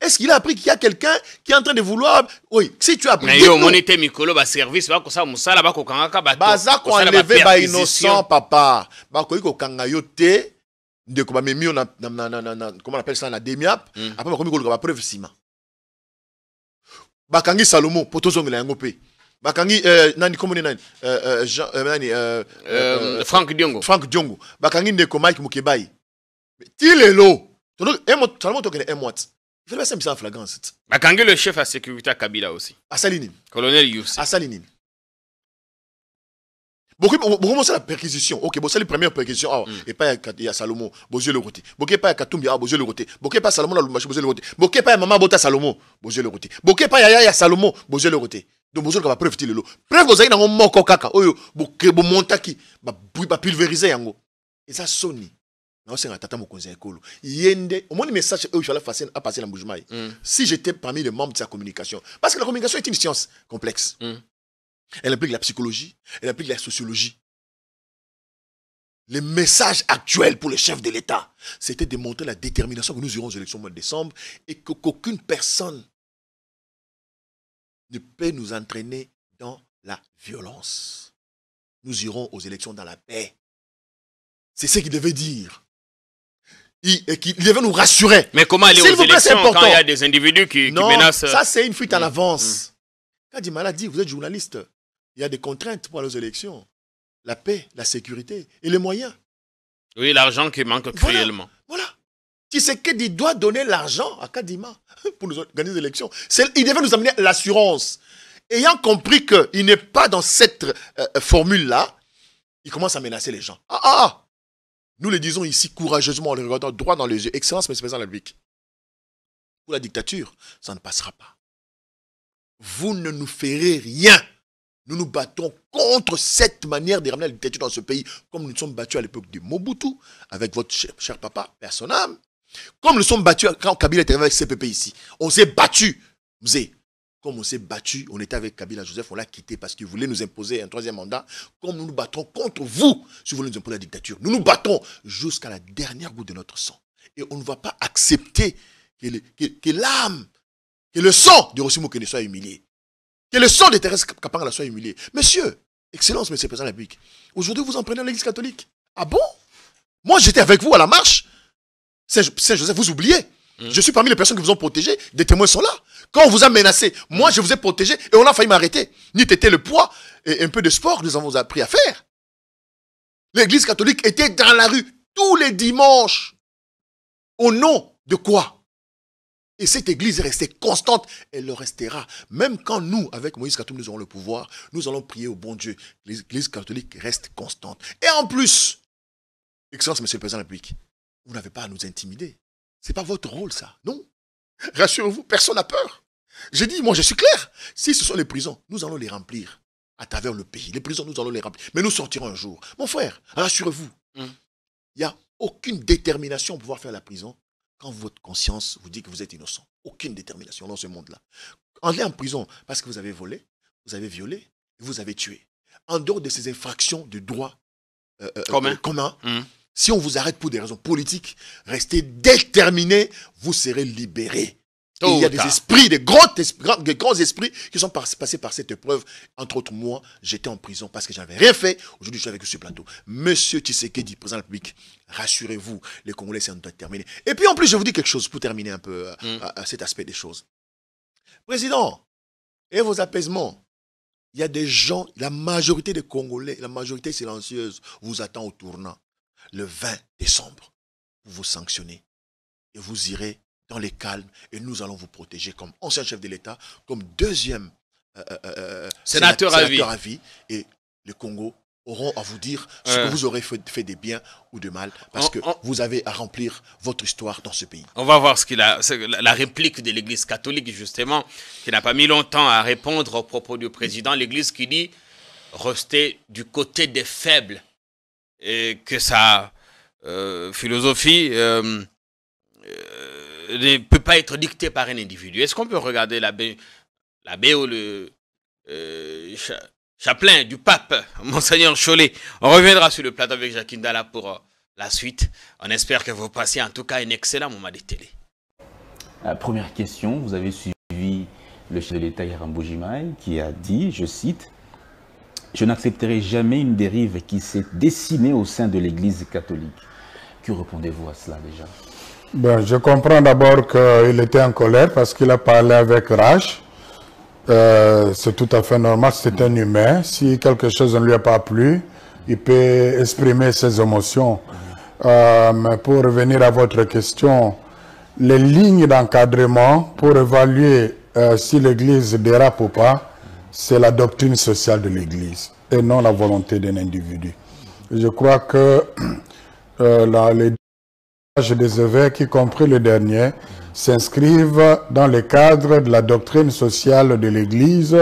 Est-ce qu'il a appris qu'il y a quelqu'un qui est en train de vouloir... Oui, si tu as appris... Mais yo, monité Mikolo, ba service, ba kosa musala, ba kokangaka, ba... Baza ko enlevé ba innocent, papa. Ba ko kokanga te... Comment on appelle ça, la DEMIAP. Après, on va preuve ciment. Bakangi Salomo, potozong la ngopé. Bakangi, nani, comment on Franck Diongo. Franck Diongo. Bakangi Ndeko Mike Mukebai. Il est l'eau. Salomo tokene un mois. Il fait ça en flagrance. Bakangi le chef à sécurité à Kabila aussi. À Salinine. Colonel Youssi. À Salinine. Beaucoup c'est la perquisition. Ok, bon, c'est la première perquisition. Et pas il y a Salomon, Bozio le côté. Bokeh pas Katumbi, Bozio le côté. Bokeh pas Salomon, Bozio le côté. Bokeh pas Maman Bota Salomon, Bozio le côté. Bokeh pas Yaya Salomon, Bozio le côté. Donc Bozio va preuve le lot. Preuve vous avez dans mon kaka. Oyo, bokeh bon montaki, ba pulvériser yango. Et ça sonne. Non, c'est un tata mokonzi ekolo. Yende, au moins le message il fallait passer dans Mbujimai. Si j'étais parmi les membres de sa communication, parce que la communication est une science complexe. Elle implique la psychologie, elle implique la sociologie. Le message actuel pour le chef de l'État, c'était de montrer la détermination que nous irons aux élections au mois de décembre et qu'aucune personne ne peut nous entraîner dans la violence. Nous irons aux élections dans la paix. C'est ce qu'il devait dire. Il devait nous rassurer. Mais comment aller aux élections quand il y a des individus qui menacent... Ça c'est une fuite en avance. Kadima l'a dit, vous êtes journaliste. Il y a des contraintes pour aller aux élections. La paix, la sécurité et les moyens. Oui, l'argent qui manque cruellement. Voilà. Tshisekedi doit donner l'argent à Kadima pour nous organiser les élections. Il devait nous amener l'assurance. Ayant compris qu'il n'est pas dans cette formule-là, il commence à menacer les gens. Nous le disons ici courageusement, en le regardant droit dans les yeux. Excellence, Monsieur le Président de la République. Pour la dictature, ça ne passera pas. Vous ne nous ferez rien. Nous nous battons contre cette manière de ramener la dictature dans ce pays, comme nous nous sommes battus à l'époque de Mobutu, avec votre cher papa, personne âme. Comme nous sommes battus quand Kabila était avec CPP ici. On s'est battus. Comme on s'est battus, on était avec Kabila Joseph, on l'a quitté parce qu'il voulait nous imposer un troisième mandat. Comme nous nous battons contre vous, si vous voulez nous imposer la dictature. Nous nous battons jusqu'à la dernière goutte de notre sang. Et on ne va pas accepter que l'âme, que le sang de Rossi Moukene soit humilié. Que le sang de Thérèse Kapanga soit humilié. Monsieur, Excellence, Monsieur le Président de la République, aujourd'hui vous en prenez à l'Église catholique. Ah bon? Moi j'étais avec vous à la marche. Saint-Joseph, vous oubliez. Je suis parmi les personnes qui vous ont protégé. Des témoins sont là. Quand on vous a menacé, moi je vous ai protégé et on a failli m'arrêter. Ni t'étais le poids et un peu de sport nous avons appris à faire. L'Église catholique était dans la rue tous les dimanches. Au nom de quoi? Et cette église est restée constante, elle le restera. Même quand nous, avec Moïse Katumbi, nous aurons le pouvoir, nous allons prier au bon Dieu. L'église catholique reste constante. Et en plus, Excellence, Monsieur le Président de la République, vous n'avez pas à nous intimider. Ce n'est pas votre rôle, ça. Non. Rassurez-vous, personne n'a peur. Je dis, moi, je suis clair. Si ce sont les prisons, nous allons les remplir à travers le pays. Les prisons, nous allons les remplir. Mais nous sortirons un jour. Mon frère, rassurez-vous, il n'y a aucune détermination pour pouvoir faire la prison quand votre conscience vous dit que vous êtes innocent. Aucune détermination dans ce monde-là. Allez en prison parce que vous avez volé, vous avez violé, et vous avez tué. En dehors de ces infractions de droit commun, si on vous arrête pour des raisons politiques, restez déterminés, vous serez libérés. Et il y a des esprits, des grands esprits qui sont passés par cette épreuve. Entre autres, moi, j'étais en prison parce que je n'avais rien fait. Aujourd'hui, je suis avec ce plateau. Monsieur Tshisekedi, président de la République, rassurez-vous, les Congolais sont déterminés. Et puis en plus, je vous dis quelque chose pour terminer un peu à cet aspect des choses. Président, et vos apaisements, il y a des gens, la majorité des Congolais, la majorité silencieuse, vous attend au tournant le 20 décembre pour vous sanctionner. Et vous irez dans les calmes et nous allons vous protéger comme ancien chef de l'État, comme deuxième sénateur à vie. Et le Congo auront à vous dire ce que vous aurez fait des biens ou de mal, parce que vous avez à remplir votre histoire dans ce pays. On va voir la réplique de l'Église catholique, justement, qui n'a pas mis longtemps à répondre aux propos du président. L'Église qui dit « rester du côté des faibles » et que sa philosophie ne peut pas être dictée par un individu. Est-ce qu'on peut regarder l'abbé ou le chaplain du pape, Monseigneur Cholet? On reviendra sur le plateau avec Jacques Ndala pour la suite. On espère que vous passez en tout cas un excellent moment de télé. Première question, vous avez suivi le chef de l'État Hiram Bujimayi qui a dit, je cite, « Je n'accepterai jamais une dérive qui s'est dessinée au sein de l'Église catholique. » Que répondez-vous à cela déjà? Ben, je comprends d'abord qu'il était en colère parce qu'il a parlé avec rage. C'est tout à fait normal, c'est un humain. Si quelque chose ne lui a pas plu, il peut exprimer ses émotions. Mais pour revenir à votre question, les lignes d'encadrement pour évaluer si l'Église dérape ou pas, c'est la doctrine sociale de l'Église et non la volonté d'un individu. Je crois que les des évêques, y compris le dernier, s'inscrivent dans le cadre de la doctrine sociale de l'Église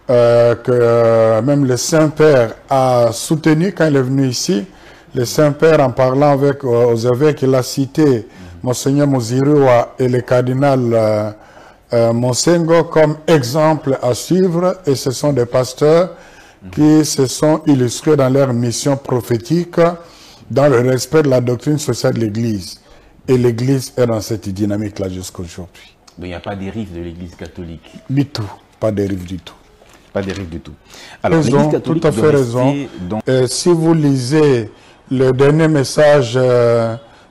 que même le Saint-Père a soutenu quand il est venu ici. Le Saint-Père, en parlant avec aux évêques, il a cité Monseigneur Muziriwa et le cardinal Monsengo comme exemple à suivre, et ce sont des pasteurs qui se sont illustrés dans leur mission prophétique dans le respect de la doctrine sociale de l'Église. Et l'Église est dans cette dynamique-là jusqu'à aujourd'hui. Mais il n'y a pas de dérive de l'Église catholique. Du tout. Pas de dérive du tout. Pas de dérive du tout. Alors, l'Église catholique, tout à fait raison. Si vous lisez le dernier message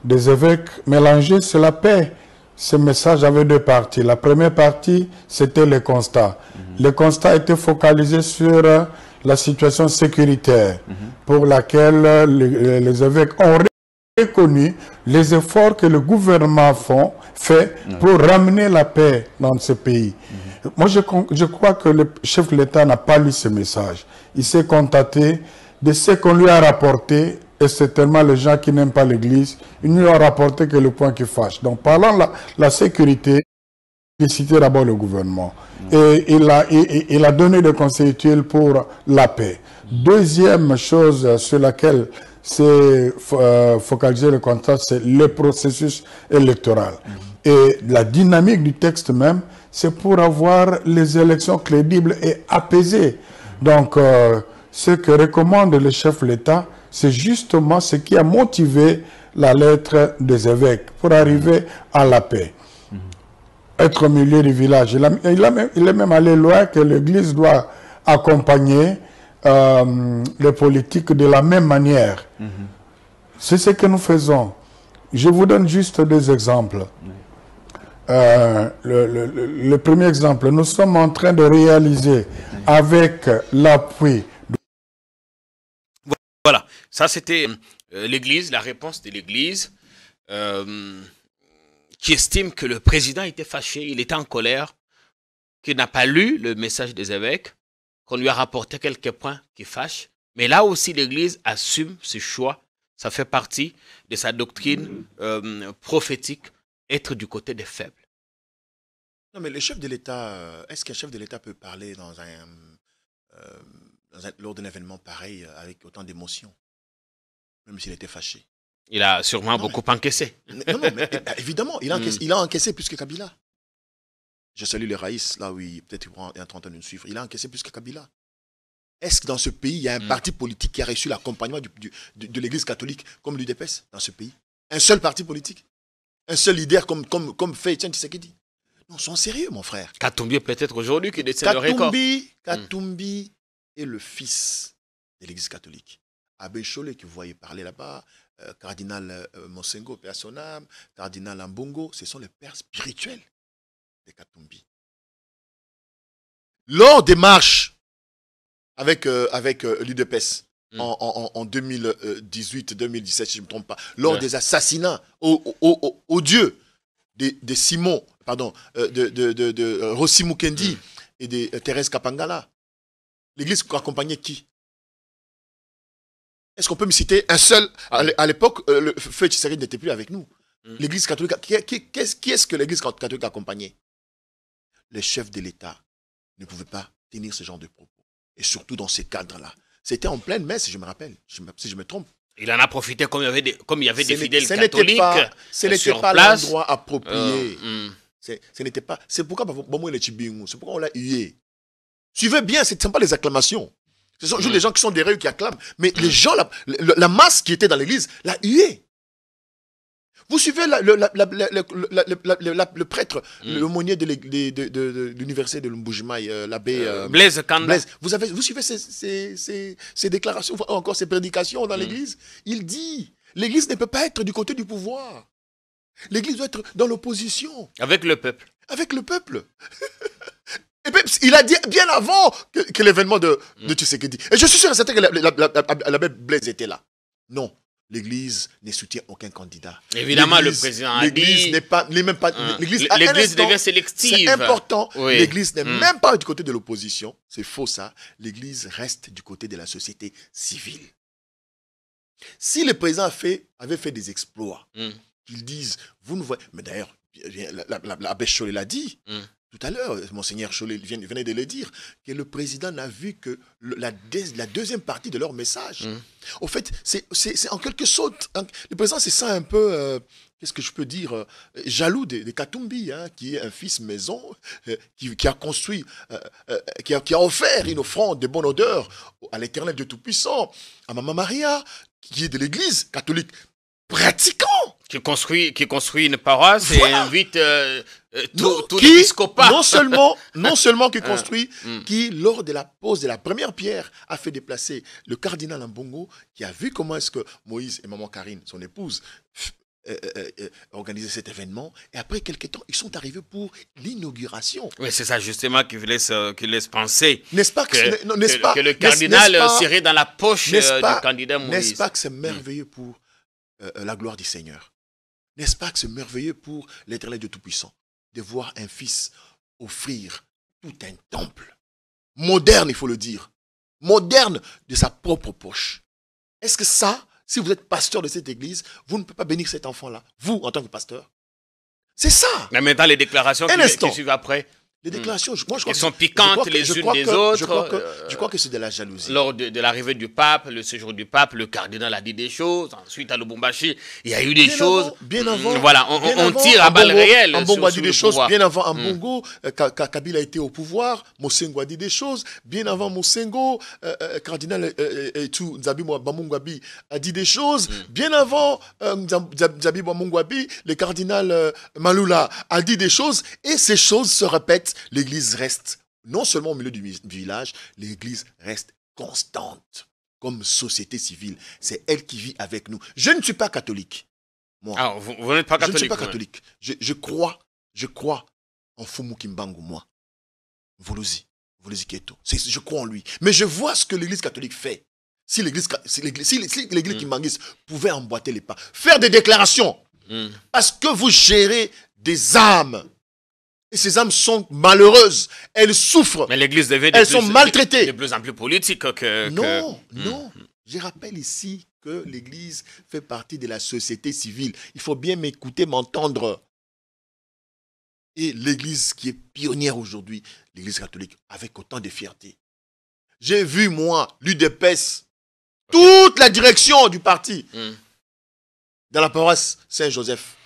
des évêques mélangés, c'est la paix. Ce message avait deux parties. La première partie, c'était le constat. Le constat était focalisé sur la situation sécuritaire pour laquelle les évêques ont reconnu les efforts que le gouvernement fait pour ramener la paix dans ce pays. Moi, je crois que le chef de l'État n'a pas lu ce message. Il s'est contenté de ce qu'on lui a rapporté, et c'est tellement les gens qui n'aiment pas l'Église, ils ne lui ont rapporté que le point qui fâche. Donc, parlant de la sécurité, il citait d'abord le gouvernement. Et il a donné des conseils utiles pour la paix. Deuxième chose sur laquelle s'est focalisé le contrat, c'est le processus électoral. Et la dynamique du texte même, c'est pour avoir les élections crédibles et apaisées. Donc, ce que recommande le chef de l'État, c'est justement ce qui a motivé la lettre des évêques pour arriver à la paix. Être au milieu du village. Il est même allé loin que l'Église doit accompagner les politiques de la même manière. C'est ce que nous faisons. Je vous donne juste deux exemples. Le premier exemple, nous sommes en train de réaliser avec l'appui. Voilà, ça c'était l'Église, la réponse de l'Église qui estime que le président était fâché, il était en colère, qu'il n'a pas lu le message des évêques, qu'on lui a rapporté quelques points qui fâchent. Mais là aussi, l'Église assume ses choix. Ça fait partie de sa doctrine prophétique, être du côté des faibles. Non, mais le chef de l'État, est-ce qu'un chef de l'État peut parler lors d'un événement pareil avec autant d'émotions, même s'il était fâché? Il a sûrement beaucoup encaissé. Non, mais évidemment, il a encaissé plus que Kabila. Je salue le Raïs, là où peut-être il est en train de nous suivre. Il a encaissé plus que Kabila. Est-ce que dans ce pays, il y a un parti politique qui a reçu l'accompagnement de l'Église catholique comme l'UDPS dans ce pays? Un seul parti politique? Un seul leader comme fait Etienne Tshisekedi? Non, sois sérieux, mon frère. Katumbi peut-être aujourd'hui qui détient le record. Katumbi est le fils de l'Église catholique. Abbé Cholé, que vous voyez parler là-bas, cardinal Monsengo, Père son âme, cardinal Ambongo, ce sont les pères spirituels de Katumbi. Lors des marches avec l'UDPS en 2018-2017, si je ne me trompe pas, lors des assassinats odieux de Simon, pardon, de Rossi Mukendi et de Thérèse Kapangala, l'Église accompagnait qui? Est-ce qu'on peut me citer un seul? À l'époque, le feu Tshisekedi n'était plus avec nous. L'Église catholique, qui est-ce que l'Église catholique accompagnait? Les chefs de l'État ne pouvaient pas tenir ce genre de propos. Et surtout dans ces cadres-là. C'était en pleine messe, si je me rappelle, si je me trompe. Il en a profité comme il y avait des fidèles catholiques. Ce n'était pas l'endroit approprié. Ce n'était pas. C'est pourquoi on l'a hué. Suivez bien, ce ne sont pas les acclamations. Ce sont juste les gens qui sont derrière eux qui acclament. Mais les gens, la masse qui était dans l'église, l'a hué. Vous suivez le prêtre, l'aumônier de l'université de Mbujimai, l'abbé Blaise Kanda. Vous suivez ses déclarations, encore ses prédications dans l'église. Il dit, l'église ne peut pas être du côté du pouvoir. L'église doit être dans l'opposition. Avec le peuple. Avec le peuple. Et puis, il a dit bien avant que l'événement de Tshisekedi. Et je suis sûr et certain que l'abbé Blaise était là. Non. L'Église ne soutient aucun candidat. Évidemment, le président a dit... L'Église n'est pas... L'Église devient sélective. C'est important. Oui. L'Église n'est même pas du côté de l'opposition. C'est faux, ça. L'Église reste du côté de la société civile. Si le président avait fait des exploits, qu'ils disent... Vous ne voyez... Mais d'ailleurs, l'abbé Cholé l'a dit... Tout à l'heure, Monseigneur Cholé venait de le dire, que le président n'a vu que la deuxième partie de leur message. Au fait, c'est en quelque sorte, le président se sent un peu, qu'est-ce que je peux dire, jaloux de Katumbi, qui est un fils maison, qui a construit, qui a offert une offrande de bonne odeur à l'Éternel de Tout-Puissant, à Maman Maria, qui est de l'Église catholique pratiquant. Qui construit une paroisse et invite tout l'épiscopat. Non seulement qui construit, qui, lors de la pose de la première pierre, a fait déplacer le cardinal Ambongo, qui a vu comment est-ce que Moïse et maman Karine, son épouse, organisaient cet événement. Et après quelques temps, ils sont arrivés pour l'inauguration. Oui, c'est ça justement qui laisse penser. N'est-ce pas que le cardinal serait dans la poche du candidat Moïse. N'est-ce pas que c'est merveilleux pour la gloire du Seigneur? N'est-ce pas que c'est merveilleux pour l'Éternel de Tout-Puissant de voir un fils offrir tout un temple moderne, il faut le dire, moderne de sa propre poche? Est-ce que ça, si vous êtes pasteur de cette église, vous ne pouvez pas bénir cet enfant-là, vous en tant que pasteur? C'est ça. Mais maintenant, les déclarations qui suivent après. Les déclarations, moi, je crois elles sont piquantes les unes des autres. Je crois que c'est de la jalousie. Lors de l'arrivée du pape, le séjour du pape, le cardinal a dit des choses. Ensuite, à Lubumbashi, il y a eu des choses. Bien avant. Voilà, on tire à balles réelles. Ambongo a dit des choses. Bien avant Ambongo, Kabila a été au pouvoir. Mosengo a dit des choses. Bien avant Mosengo, cardinal Nzabi Bamungwabi a dit des choses. Bien avant Nzabi Bamungwabi, le cardinal Malula a dit des choses. Et ces choses se répètent. L'église reste, non seulement au milieu du village, l'église reste constante comme société civile. C'est elle qui vit avec nous. Je ne suis pas catholique. Moi. Ah, vous n'êtes pas catholique? Je ne suis pas catholique. Je crois en Fumu Kimbangu, moi. Volosi Keto. Je crois en lui. Mais je vois ce que l'église catholique fait. Si l'église Kimbanguiste pouvait emboîter les pas, faire des déclarations, parce que vous gérez des âmes. Et ces âmes sont malheureuses. Elles souffrent. Mais l'église devait elles sont maltraitées. De plus en plus politique que... Non. Je rappelle ici que l'église fait partie de la société civile. Il faut bien m'écouter, m'entendre. et l'église qui est pionnière aujourd'hui, l'église catholique, avec autant de fierté. J'ai vu, moi, l'UDPS, toute la direction du parti, dans la paroisse Saint-Joseph,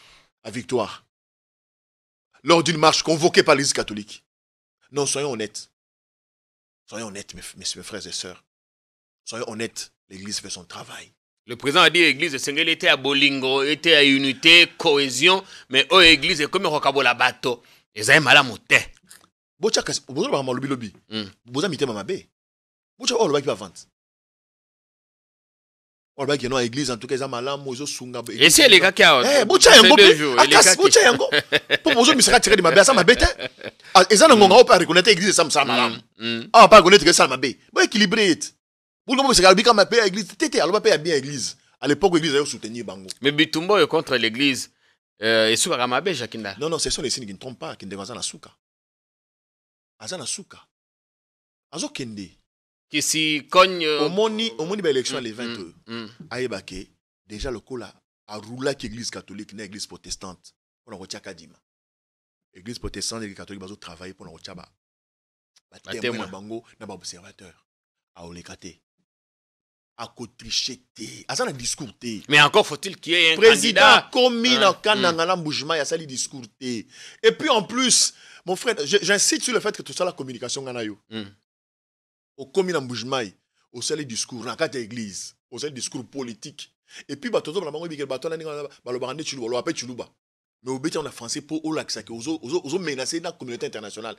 à Victoire, lors d'une marche convoquée par l'église catholique. Non, soyons honnêtes. Soyons honnêtes, mes frères et sœurs. Soyons honnêtes, l'église fait son travail. Le président a dit l'église Sengel était à Bolingo, était à unité, cohésion, mais l'église est comme un bateau. Ils ont mal à monter. Bocha, vous avez un lobby. Vous avez mis ma bé. Bocha, oh, le bac va vendre. Oh, le bac est dans l'église, en tout cas, ils ont mal à monter. Et c'est les gars qui ont. Eh, Bocha, il y a un go. Bocha, il y a un go. Pour vous, je tiré de ma bé, ça m'a bête. Ils ont un go, pas reconnaître l'église, ça me semble mal. Ah, pas reconnaître que ça m'a bé. Bon, équilibré. Vous ne pouvez pas ma paix à l'église. Tété, alors ma paix à bien l'église. À l'époque, l'église a soutenu Bango. Mais Bitumbo est contre l'église. Et sous Ramabé, Jakinda. Non, ce sont les signes qui ne trompent pas, qui ne dévancent la souka. Azana souka. Azo kende. Qui si cogne. Au moni, l'élection les 20. Aïebake, déjà le cola a roulé l'église catholique, l'église protestante. On a retiré Kadima. L'église protestante et l'église catholique, ils ont travaillé pour retirer. Témoin Bango, n'a pas observateur. A Olekate. À cotricheté, à ça un discours. Mais encore faut-il qu'il y ait un président candidat. Commis dans Kanangana Boujma, il y a ça les discours. Et puis en plus, mon frère, j'insiste sur le fait que tout ça la communication ganayo. Au commis dans Boujma, au seul les discours, dans la église, au seul discours politique. Et puis bateau la bango bikel bateau la ninga le barande chuluba, le appel chuluba. Mais au béti on a français pour au lac ça que aux menacer dans la communauté internationale.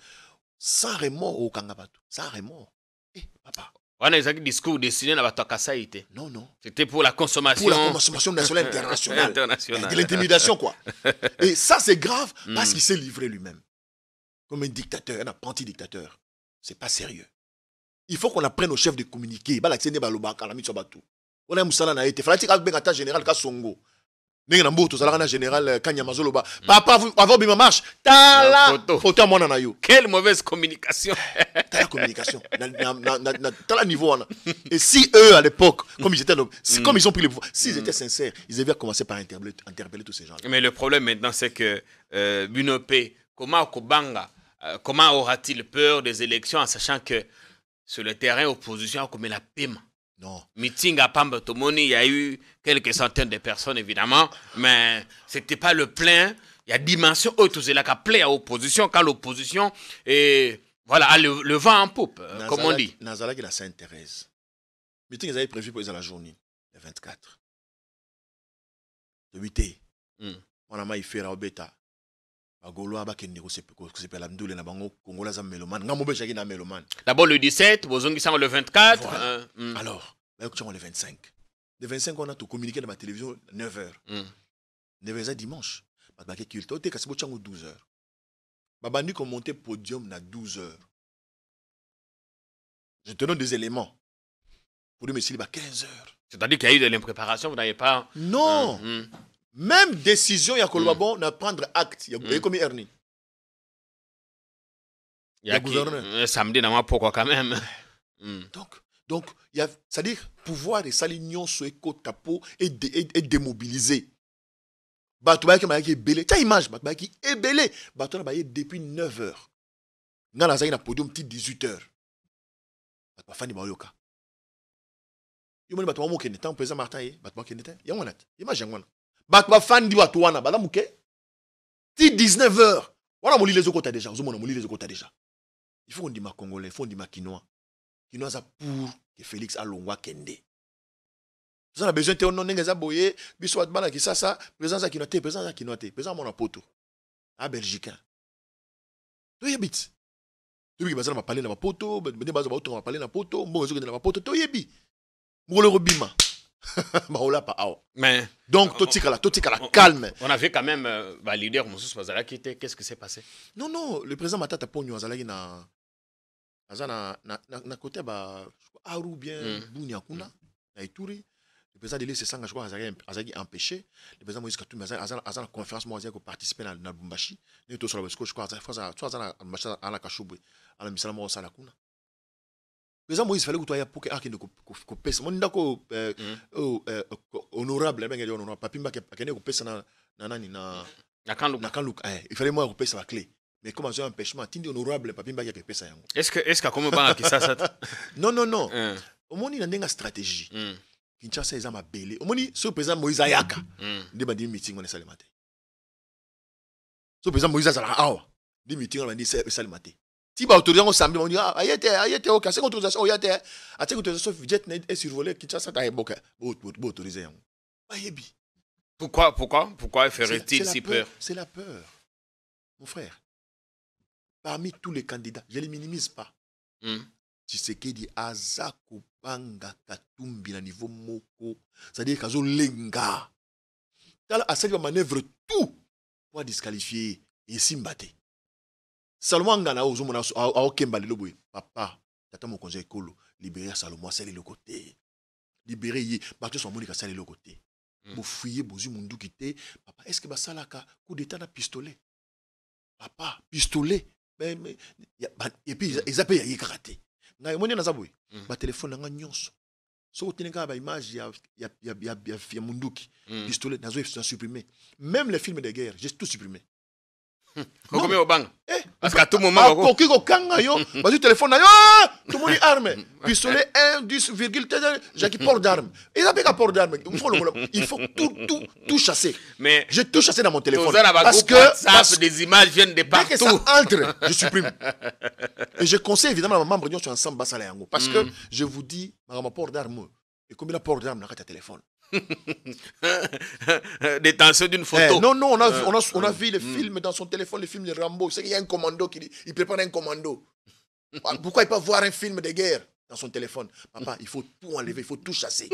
Sans remords au Kangabato, sans remords. Eh papa. On a un discours destiné à la Takasaïté. Non, non. C'était pour la consommation. Pour la consommation nationale internationale. De l'intimidation, quoi. Et ça, c'est grave parce qu'il s'est livré lui-même. Comme un dictateur, un apprenti dictateur. C'est pas sérieux. Il faut qu'on apprenne aux chefs de communiquer. On a un moussala na été. Fallait que général Kassongo. Général Kanyamazoloba. Papa, avant de marche. Tala photo à mon anayo. Quelle mauvaise communication. Tala communication. Tala niveau. Et si eux, à l'époque, comme ils étaient, comme ils ont pris le pouvoir, s'ils étaient sincères, ils devaient commencer par interpeller tous ces gens-là. Mais le problème maintenant, c'est que Bunopé, comment aura-t-il peur des élections en sachant que sur le terrain, opposition, comme la paiement? Non. Meeting à Pambatomoni, il y a eu quelques centaines de personnes, évidemment, mais ce n'était pas le plein. Il y a dimension haute, c'est là qu'à plaît à l'opposition, quand l'opposition voilà, a le vent en poupe, comme on dit. Nazala qui la Sainte-Thérèse. Meeting, ils avaient prévu pour la journée, le 24. Le 8. On a fait la bêta. D'abord le 17, le 24. Voilà. Alors, le 25. Le 25, on a tout communiqué dans ma télévision 9h. 9h dimanche. On a 12h. On a monté podium à 12h. Je te donne des éléments. Pour dire, mais s'il y a 15h. C'est-à-dire qu'il y a eu de l'impréparation, vous n'avez pas. Non! Même décision, il y a bon, à prendre acte. Il y a comme Ernie. Il y a gouverneur. Samedi, dans pourquoi quand même. Donc, c'est-à-dire pouvoir et s'aligner sur les côtes capot et démobiliser. Batouba qui est belé. Tu as image, Batouba qui est belé. Batouba depuis 9h. Dans la zone, podium, petit 18h. Batouba Fanny Bayoka. Il m'a dit Batouba Mouké n'était pas président Martin. Batouba qui n'était. Il y a un autre. Imagine moi. Batouba Fanny Batouana. Bala Mouké. Petit 19h. Voilà, mon lit les autres déjà. Il faut qu'on dise ma Congolais. Il faut qu'on dise ma Kinois. Kinois ça pour que Félix Alongwa Kende. Vous avez besoin de non nengeza boye, bisouat bana qui ça, présence à Kinote, présence à Kinote, présence à mon apoto. À Belgicain. Tu y habites. Tu qui bazala m'a parlé dans ma poto, ben bazala m'a parlé dans ma poto, bon réseau dans ma poto, tu y habites. Moulo robima. Mais donc tout la calme. On avait quand même validé Moussous Bazala qui était. Qu'est-ce qui s'est passé? Non, le président Matata Pogno Azalagi na côté ba Aru bien Bunia Kuna na Ituri. Le président de l'ICSang, je crois, a empêché. Le président Moïse Katumbi a la conférence moi pour participer à Bumbashi. Nous tous sur la je crois, à la Kachoubre, à la Missalama au Salakuna. Le président Moïse fallait que tu aies pour que tu pèses. Mon d'accord honorable, Papimba qui a pèsé na Kanlouk. Il fallait moi repérer la clé. Mais comme j'ai un empêchement, tu dis honorable, papi m'a fait ça. Est-ce que comment va ça Non. Au moins il y a une stratégie. Kinshasa ils ont ma belé. Au moins ce président Moïse Ayaka. Il dit meeting on est le matin. Ce président Moïse Ayaka, des meetings on dit c'est le matin. Si ba autorisation samedi on dit ayete OK, c'est autorisation ayete. A cette autorisation jet est survolé Kinshasa ta eboka. Bo autoriser. Pourquoi ferait-il si peur? C'est la peur. Mon frère. Parmi tous les candidats, je ne les minimise pas. Tshisekedi Azako Banga Katumbi na niveau moko. C'est-à-dire qu'azo lenga. Tala a cette manœuvre tout pour disqualifier et Simbate. Salomon Ngana ozomona a okemba le loboy. Papa, tata mon conseil kolo, libérer Salomon c'est le côté. Libérer yi, bato son monika c'est le côté. Bo fouiller bozu mundu kité. Papa, est-ce que basalaka coup d'état na pistolet? Papa, pistolet. Et puis ils appellent y karaté. Ngai moni na zaboy. Ba téléphone nga nyonso. So tinenga ba image ya munduki. Pistolet nazo supprimer. Même les films de guerre, j'ai tout supprimé. Comment au bang? Parce qu'à tout moment pour qui kanga yo, vas-y téléphone na yo, tout monde arme. Pistolet 1,10,1 Jacques port d'armes. Ils appellent port d'armes. Il faut tout chasser. Mais j'ai tout chassé dans mon téléphone parce que des images viennent de partout. Dès que ça entre, je supprime. Et je conseille évidemment à ma membre sur ensemble bas yango parce que je vous dis ma port d'armes et combien de port d'armes dans ta téléphone. Détention d'une photo. Non, on a vu les films dans son téléphone, les films de Rambo. C'est qu'il y a un commando qui dit, il prépare un commando. Pourquoi il peut voir un film de guerre dans son téléphone? Papa, il faut tout enlever, il faut tout chasser.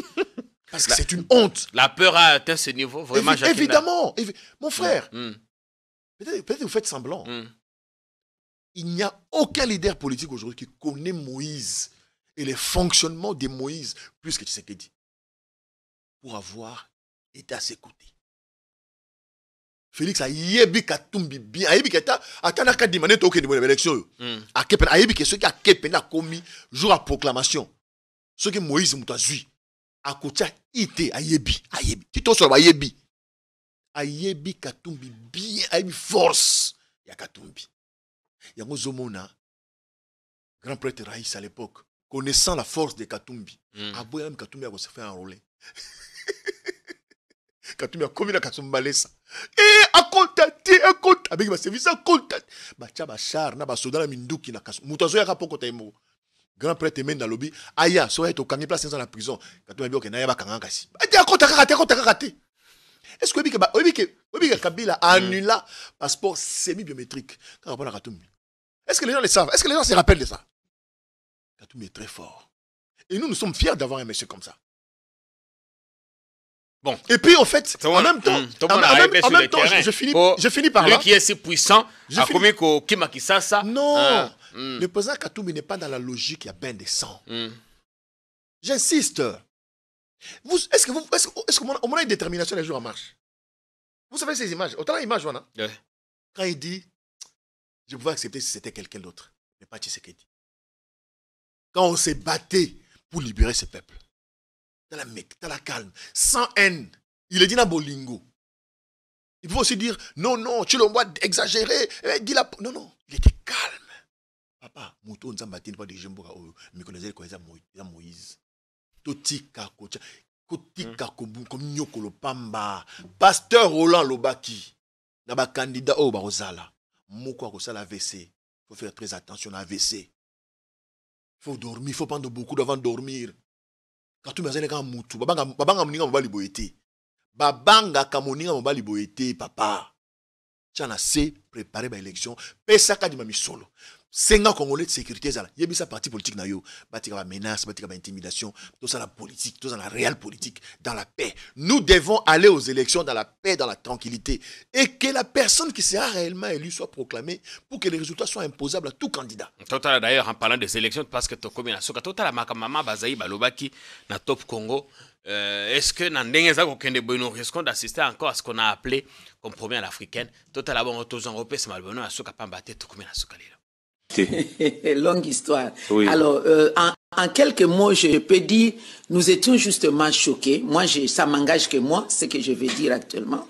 Parce que c'est une honte. La peur a atteint ce niveau, vraiment. Évidemment. Mon frère, peut-être vous faites semblant. Il n'y a aucun leader politique aujourd'hui qui connaît Moïse et les fonctionnements de Moïse plus que Tshisekedi. Pour avoir été à ses côtés. Félix a yebi Katumbi bien. A yebi keta atana ka dimane to ke niveau élection. A kepen a yebi que ceux qui a kepen a commis jour à proclamation. Ceux qui Moïse mutazui a kotia ité a yebi. Ti to so ba yebi. A yebi Katumbi bien, a yebi force ya Katumbi. Yango zomona grand prêtre Raïs à l'époque connaissant la force de Katumbi. A boya même Katumbi a se fait enrôler. Katumbi a commis la Kasumbalesa. Et à contacter, avec ma service à contact. Bacha bachar na basoda na minduki na Kasum. Mutazo ya kapoko taimo. Grand prêtre men na lobby. Aya so eto kangi place dans la prison. Katumbi bioke na ya bakanga kasi. Ati akontakate. Est-ce que Kabila annula passeport semi-biométrique quand on a Katumbi? Est-ce que les gens le savent? Est-ce que les gens se rappellent de ça? Katumbi est très fort. Et nous sommes fiers d'avoir un monsieur comme ça. Bon. Et puis, en fait, en même temps, je finis par là. Lui qui est si puissant, a commis Kima Kisasa. Non. Le président Katumbi n'est pas dans la logique, il y a bain de sang. J'insiste. Est-ce qu'on a une détermination les jours en marche? Vous savez ces images? Autant l'image, voilà. Quand il dit, je pouvais accepter si c'était quelqu'un d'autre, mais pas Tshisekedi. Quand on s'est battu pour libérer ce peuple. Dans la calme, sans haine. Il est dit dans Bolingo. Il faut aussi dire, non, tu le vois exagérer. Non, il était calme. Papa, Mouton Nzambatine, pas de Jembo, mais connaissez quoi, Moïse. Totika, Kotika, comme Nyokolo Pamba, Pasteur Roland Lobaki, Naba candidat au Barosala. Moko Rosala AVC. Il faut faire très attention à AVC. Il faut dormir, il faut prendre beaucoup d'avant de dormir. Quand tu m'as dit que Moutou, Babanga Moninga Mobali Boété. Babanga Kamoninga Mobali Boété, papa. Tu as assez préparé ma élection. Pesaka di mami solo. 5 ans congolais de sécurité, il y a sa parti politique na yo. Batika ba menace, batika ba intimidation. Tout ça la politique, tout ça la réelle politique, dans la paix. Nous devons aller aux élections dans la paix, dans la tranquillité. Et que la personne qui sera réellement élue soit proclamée pour que les résultats soient imposables à tout candidat. Total d'ailleurs en parlant des élections, parce que tu connais la soka, total la makamama bazaï balobaki na top Congo. Est-ce que Nandengeza nous risquons d'assister encore à ce qu'on a appelé comme première africaine? Total la bonne tous européens, c'est malbonne à soka pambate tout comme la soka là. Longue histoire. Oui. Alors, en quelques mots, je peux dire, nous étions justement choqués. Moi, ça m'engage que moi, ce que je vais dire actuellement.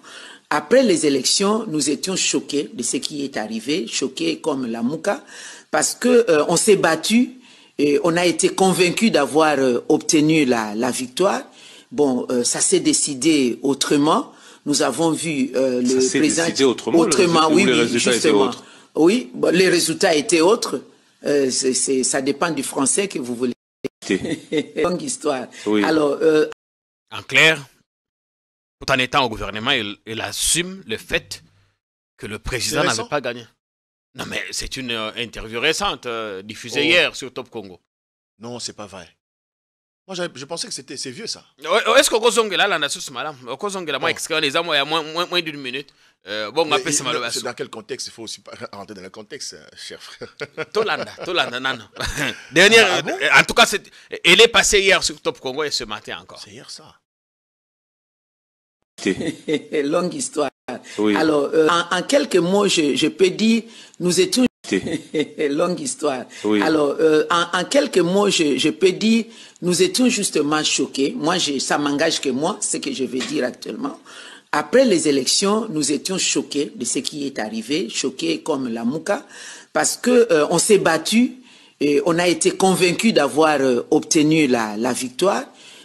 après les élections, nous étions choqués de ce qui est arrivé, choqués comme la Mouka, parce que on s'est battu et on a été convaincus d'avoir obtenu la victoire. Bon, ça s'est décidé autrement. Nous avons vu le président... Décidé autrement, oui, les résultats justement. étaient autres. Oui, bon, les résultats étaient autres. Ça dépend du français que vous voulez. Longue histoire. Oui. Alors, en clair, tout en étant au gouvernement, il assume le fait que le président n'avait pas gagné. Non, mais c'est une interview récente, diffusée hier sur Top Congo. Non, c'est pas vrai. Moi, je pensais que c'est vieux, ça. Est-ce que vous là, la sous madame, moi, les hommes, il y a moins d'une minute. Bon, on appelle ça dans quel contexte? Il faut aussi rentrer dans le contexte, cher frère. Tolanda, non. Dernière, en tout cas, elle est passée hier sur Top Congo et ce matin encore. C'est hier, ça. Longue histoire. Oui. Alors, en quelques mots, je peux dire, nous étions... Longue histoire. Oui. Alors, en quelques mots, je peux dire, nous étions justement choqués. Moi, ça m'engage que moi, ce que je vais dire actuellement. Après les élections, nous étions choqués de ce qui est arrivé, choqués comme la Mouka, parce que on s'est battu et on a été convaincus d'avoir obtenu la victoire.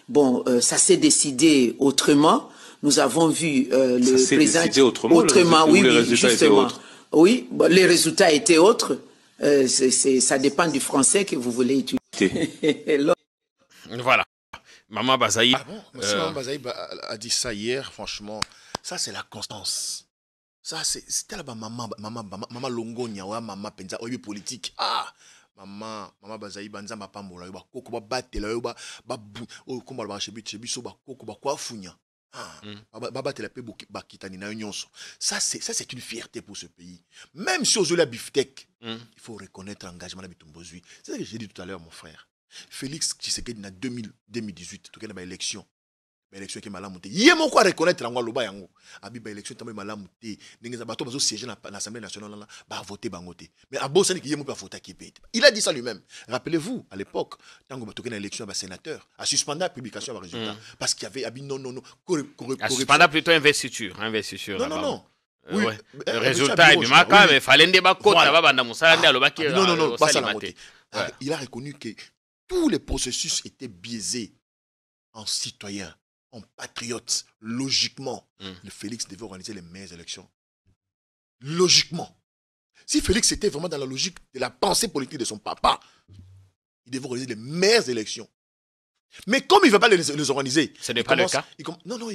Bon, ça s'est décidé autrement. Nous avons vu le président... Décidé autrement, oui, les résultats justement. étaient autres. Oui, bon, les résultats étaient autres. Ça dépend du français que vous voulez utiliser. Voilà. Maman Bazaï. Ah bon, si Maman Bazaï a dit ça hier, franchement, ça c'est la constance. Ça c'était la maman Longonia, maman Penza, obi politique. Ah, maman Bazaï banza mapambola, ba koko ba batela, ba komba ba chebiso ba koko ba kwa funya. Ça c'est une fierté pour ce pays. Même si aux la biftec, il faut reconnaître l'engagement de Bitumbozui. C'est ce que j'ai dit tout à l'heure, mon frère. Félix Tshisekedi en 2018, tout cas dans l'élection. L'élection qui est mal montée. Il y a mon quoi reconnaître en Waloba yango. Abi ba élection tamé mal montée. Ninga bato bazo siéger dans l'Assemblée nationale là, ba voter bangoté. Mais à Bosani qui y a mon pas voter qui paye. Il a dit ça lui-même. Rappelez-vous à l'époque, tant que bato dans l'élection ba sénateur, a suspendu la publication des résultats parce qu'il y avait abi non. A suspendu plutôt investiture. Non. Oui. Résultat du Maka, mais fallait débat côte là bas dans Moussa non, pas ça la montée. Il a reconnu que tous les processus étaient biaisés en citoyen, en patriote. Logiquement, le Félix devait organiser les meilleures élections. Logiquement. Si Félix était vraiment dans la logique de la pensée politique de son papa, il devait organiser les meilleures élections. Mais comme il ne veut pas les organiser, ce n'est pas le cas. Il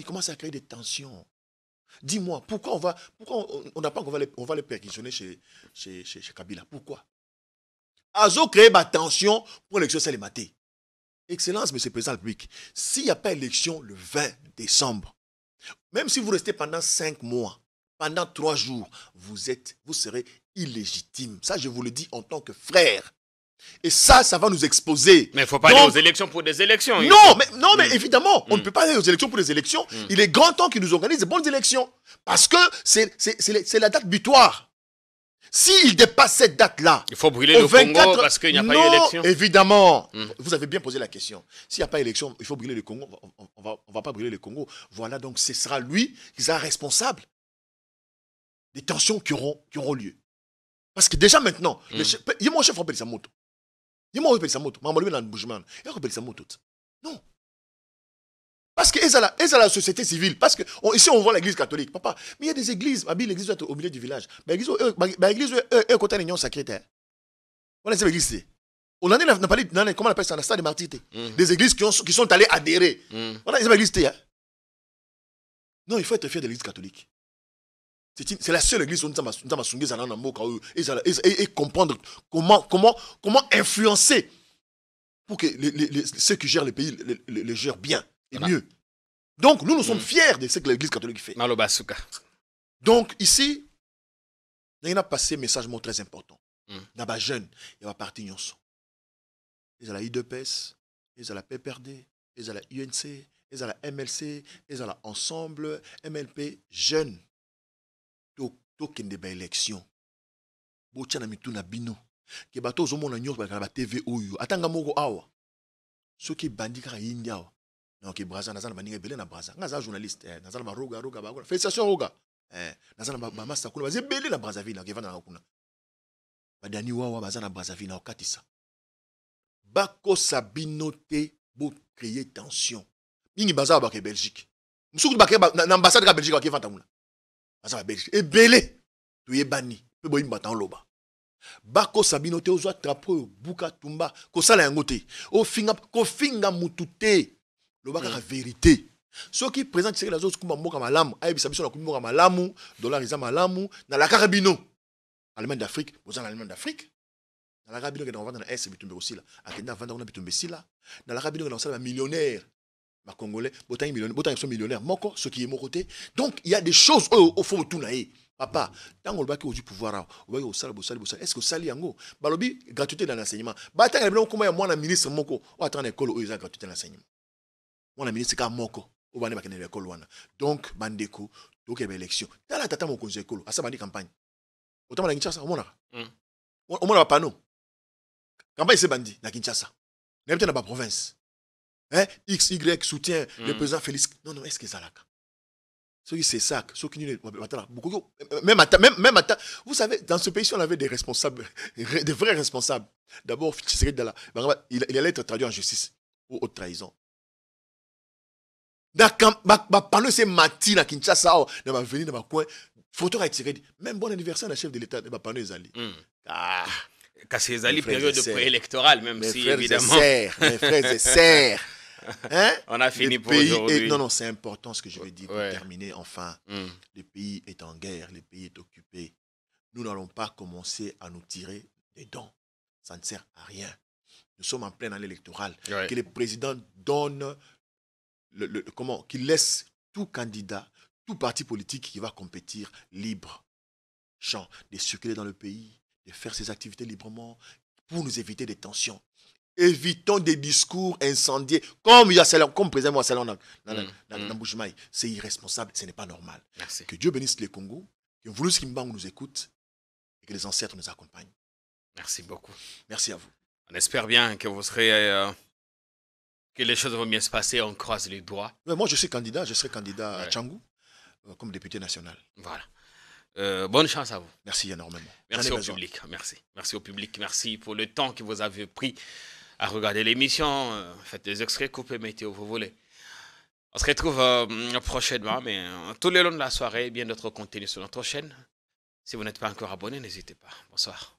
commence à créer des tensions. Dis-moi, pourquoi on n'a pas on va les perquisitionner chez Kabila? Pourquoi? Azo crée des tensions pour l'élection Salématé. Excellence, monsieur le président de la République, s'il n'y a pas élection le 20 décembre, même si vous restez pendant 5 mois, pendant 3 jours, vous serez illégitime. Ça, je vous le dis en tant que frère. Et ça va nous exposer. Mais il ne faut pas aller aux élections pour des élections. Non, mais évidemment, on ne peut pas aller aux élections pour des élections. Il est grand temps qu'ils nous organisent de bonnes élections. Parce que c'est la date butoir. S'il dépasse cette date-là... Il faut brûler le Congo parce qu'il n'y a pas eu d'élection. Évidemment. Vous avez bien posé la question. S'il n'y a pas d'élection, il faut brûler le Congo. On ne va pas brûler le Congo. Voilà, donc ce sera lui qui sera responsable des tensions qui auront lieu. Parce que déjà maintenant, il y a mon chef rappelle sa moto. Il y a mon chef rappelle sa moto. Maman lui dans le bougement. Il rappelle sa moto. Non. Parce que c'est la société civile. Parce que ici, on voit l'église catholique. Papa, mais il y a des églises. L'église est au milieu du village. L'église est côté de l'union sacrée. Voilà, c'est l'église. On en est parlé dans comment on appelle ça, dans le stade de martyrs. Des églises qui sont allées adhérer. Voilà, c'est l'église. Non, il faut être fier de l'église catholique. C'est la seule église où nous avons et comprendre comment influencer pour que ceux qui gèrent le pays le gèrent bien. Et mieux. Donc, nous sommes fiers de ce que l'église catholique fait. Donc, ici, il y a passé un message très important. Dans les jeunes, il y a parti Nyonso. Il y a la IDPS, il y a la PPRD, il y a la UNC, il y a la MLC, il y a la Ensemble, MLP, jeunes. Token de élection. Bochana mituna bino. Ke bato zo mona nyoko ba TV oyo. Atanga moko awa. Soki bandi ka India. Non, qui Braza, Nazal Maninga Belé na Braza. Naza journaliste, Nazal Maroga, Roga, Félicitations, Roga. naza na ba master kuna baze belé na Brazzaville na kevana kuna badani wawa baza na Brazzaville na okatisa bako sabinote bo créer tension mingi baza ba ke Belgique musuku ba ke na ambassade ka Belgique ba kevana kuna baza ba Belgique e belé to yebani pe boyi mbata loba bako sabinote ozwa trapo buka tumba ko sala yango te o finga ko finga mutute loba ka vérité ceux qui présentent c'est les autres comme mboka malamu ayebisa biso na kumboka malamu dollar isa malamu na la carabino Allemagne d'Afrique vous en Allemagne d'Afrique na la carabino que dans vendre na S bitumbe aussi là akenda vendre na bitumbe sila na la carabino que dans ça millionnaire ma congolais botangi millionnaire botangi sont millionnaires moko ce qui est mon côté donc il y a des choses au fond tout naé papa tango le au du pouvoir au sala est-ce que sali yango balobi gratuité dans l'enseignement batanga le comment ya mwana ministre moko o attendre école o isa gratuité dans l'enseignement mwana ministre ka moko o bane bakene l'école wana donc bandeko donc il y a élection tala tata mon conseil école asa bandi campagne autant na Kinshasa o mona ba panneau campagne c'est bandi na Kinshasa na peut-être na ba province XY soutient le président Félix non est-ce que ça là ceux qui c'est ça ceux qui même vous savez dans ce pays on avait des responsables des vrais responsables d'abord il allait être traduit en justice pour haute trahison. Pendant ces matins à Kinshasa, dans ma venue, dans ma coin, photo a tiré. Même bon anniversaire à la chef de l'État, pendant les alliés. Car c'est les périodes préélectorales, même si évidemment. Mes frères et sœurs. Hein? On a fini pour aujourd'hui. Non, c'est important ce que je vais dire pour terminer. Enfin, le pays est en guerre, le pays est occupé. Nous n'allons pas commencer à nous tirer des dents. Ça ne sert à rien. Nous sommes en pleine année électorale. Que le président donne. Qu'il laisse tout candidat, tout parti politique qui va compétir libre champ de circuler dans le pays, de faire ses activités librement pour nous éviter des tensions. Évitons des discours incendiés comme il y a comme président Moissalon dans Bujimaï. C'est irresponsable, ce n'est pas normal. Merci. Que Dieu bénisse les Congo, que Voulous Kimbangu nous écoute et que les ancêtres nous accompagnent. Merci beaucoup. Merci à vous. On espère bien que vous serez que les choses vont bien se passer, on croise les doigts. Mais moi, je serai candidat à Tchangou comme député national. Voilà. Bonne chance à vous. Merci énormément. Merci au public. Merci. Merci au public. Merci pour le temps que vous avez pris à regarder l'émission. Faites des extraits, coupez, mettez où vous voulez. On se retrouve prochainement, mais tous les longs de la soirée, bien d'autres contenus sur notre chaîne. Si vous n'êtes pas encore abonné, n'hésitez pas. Bonsoir.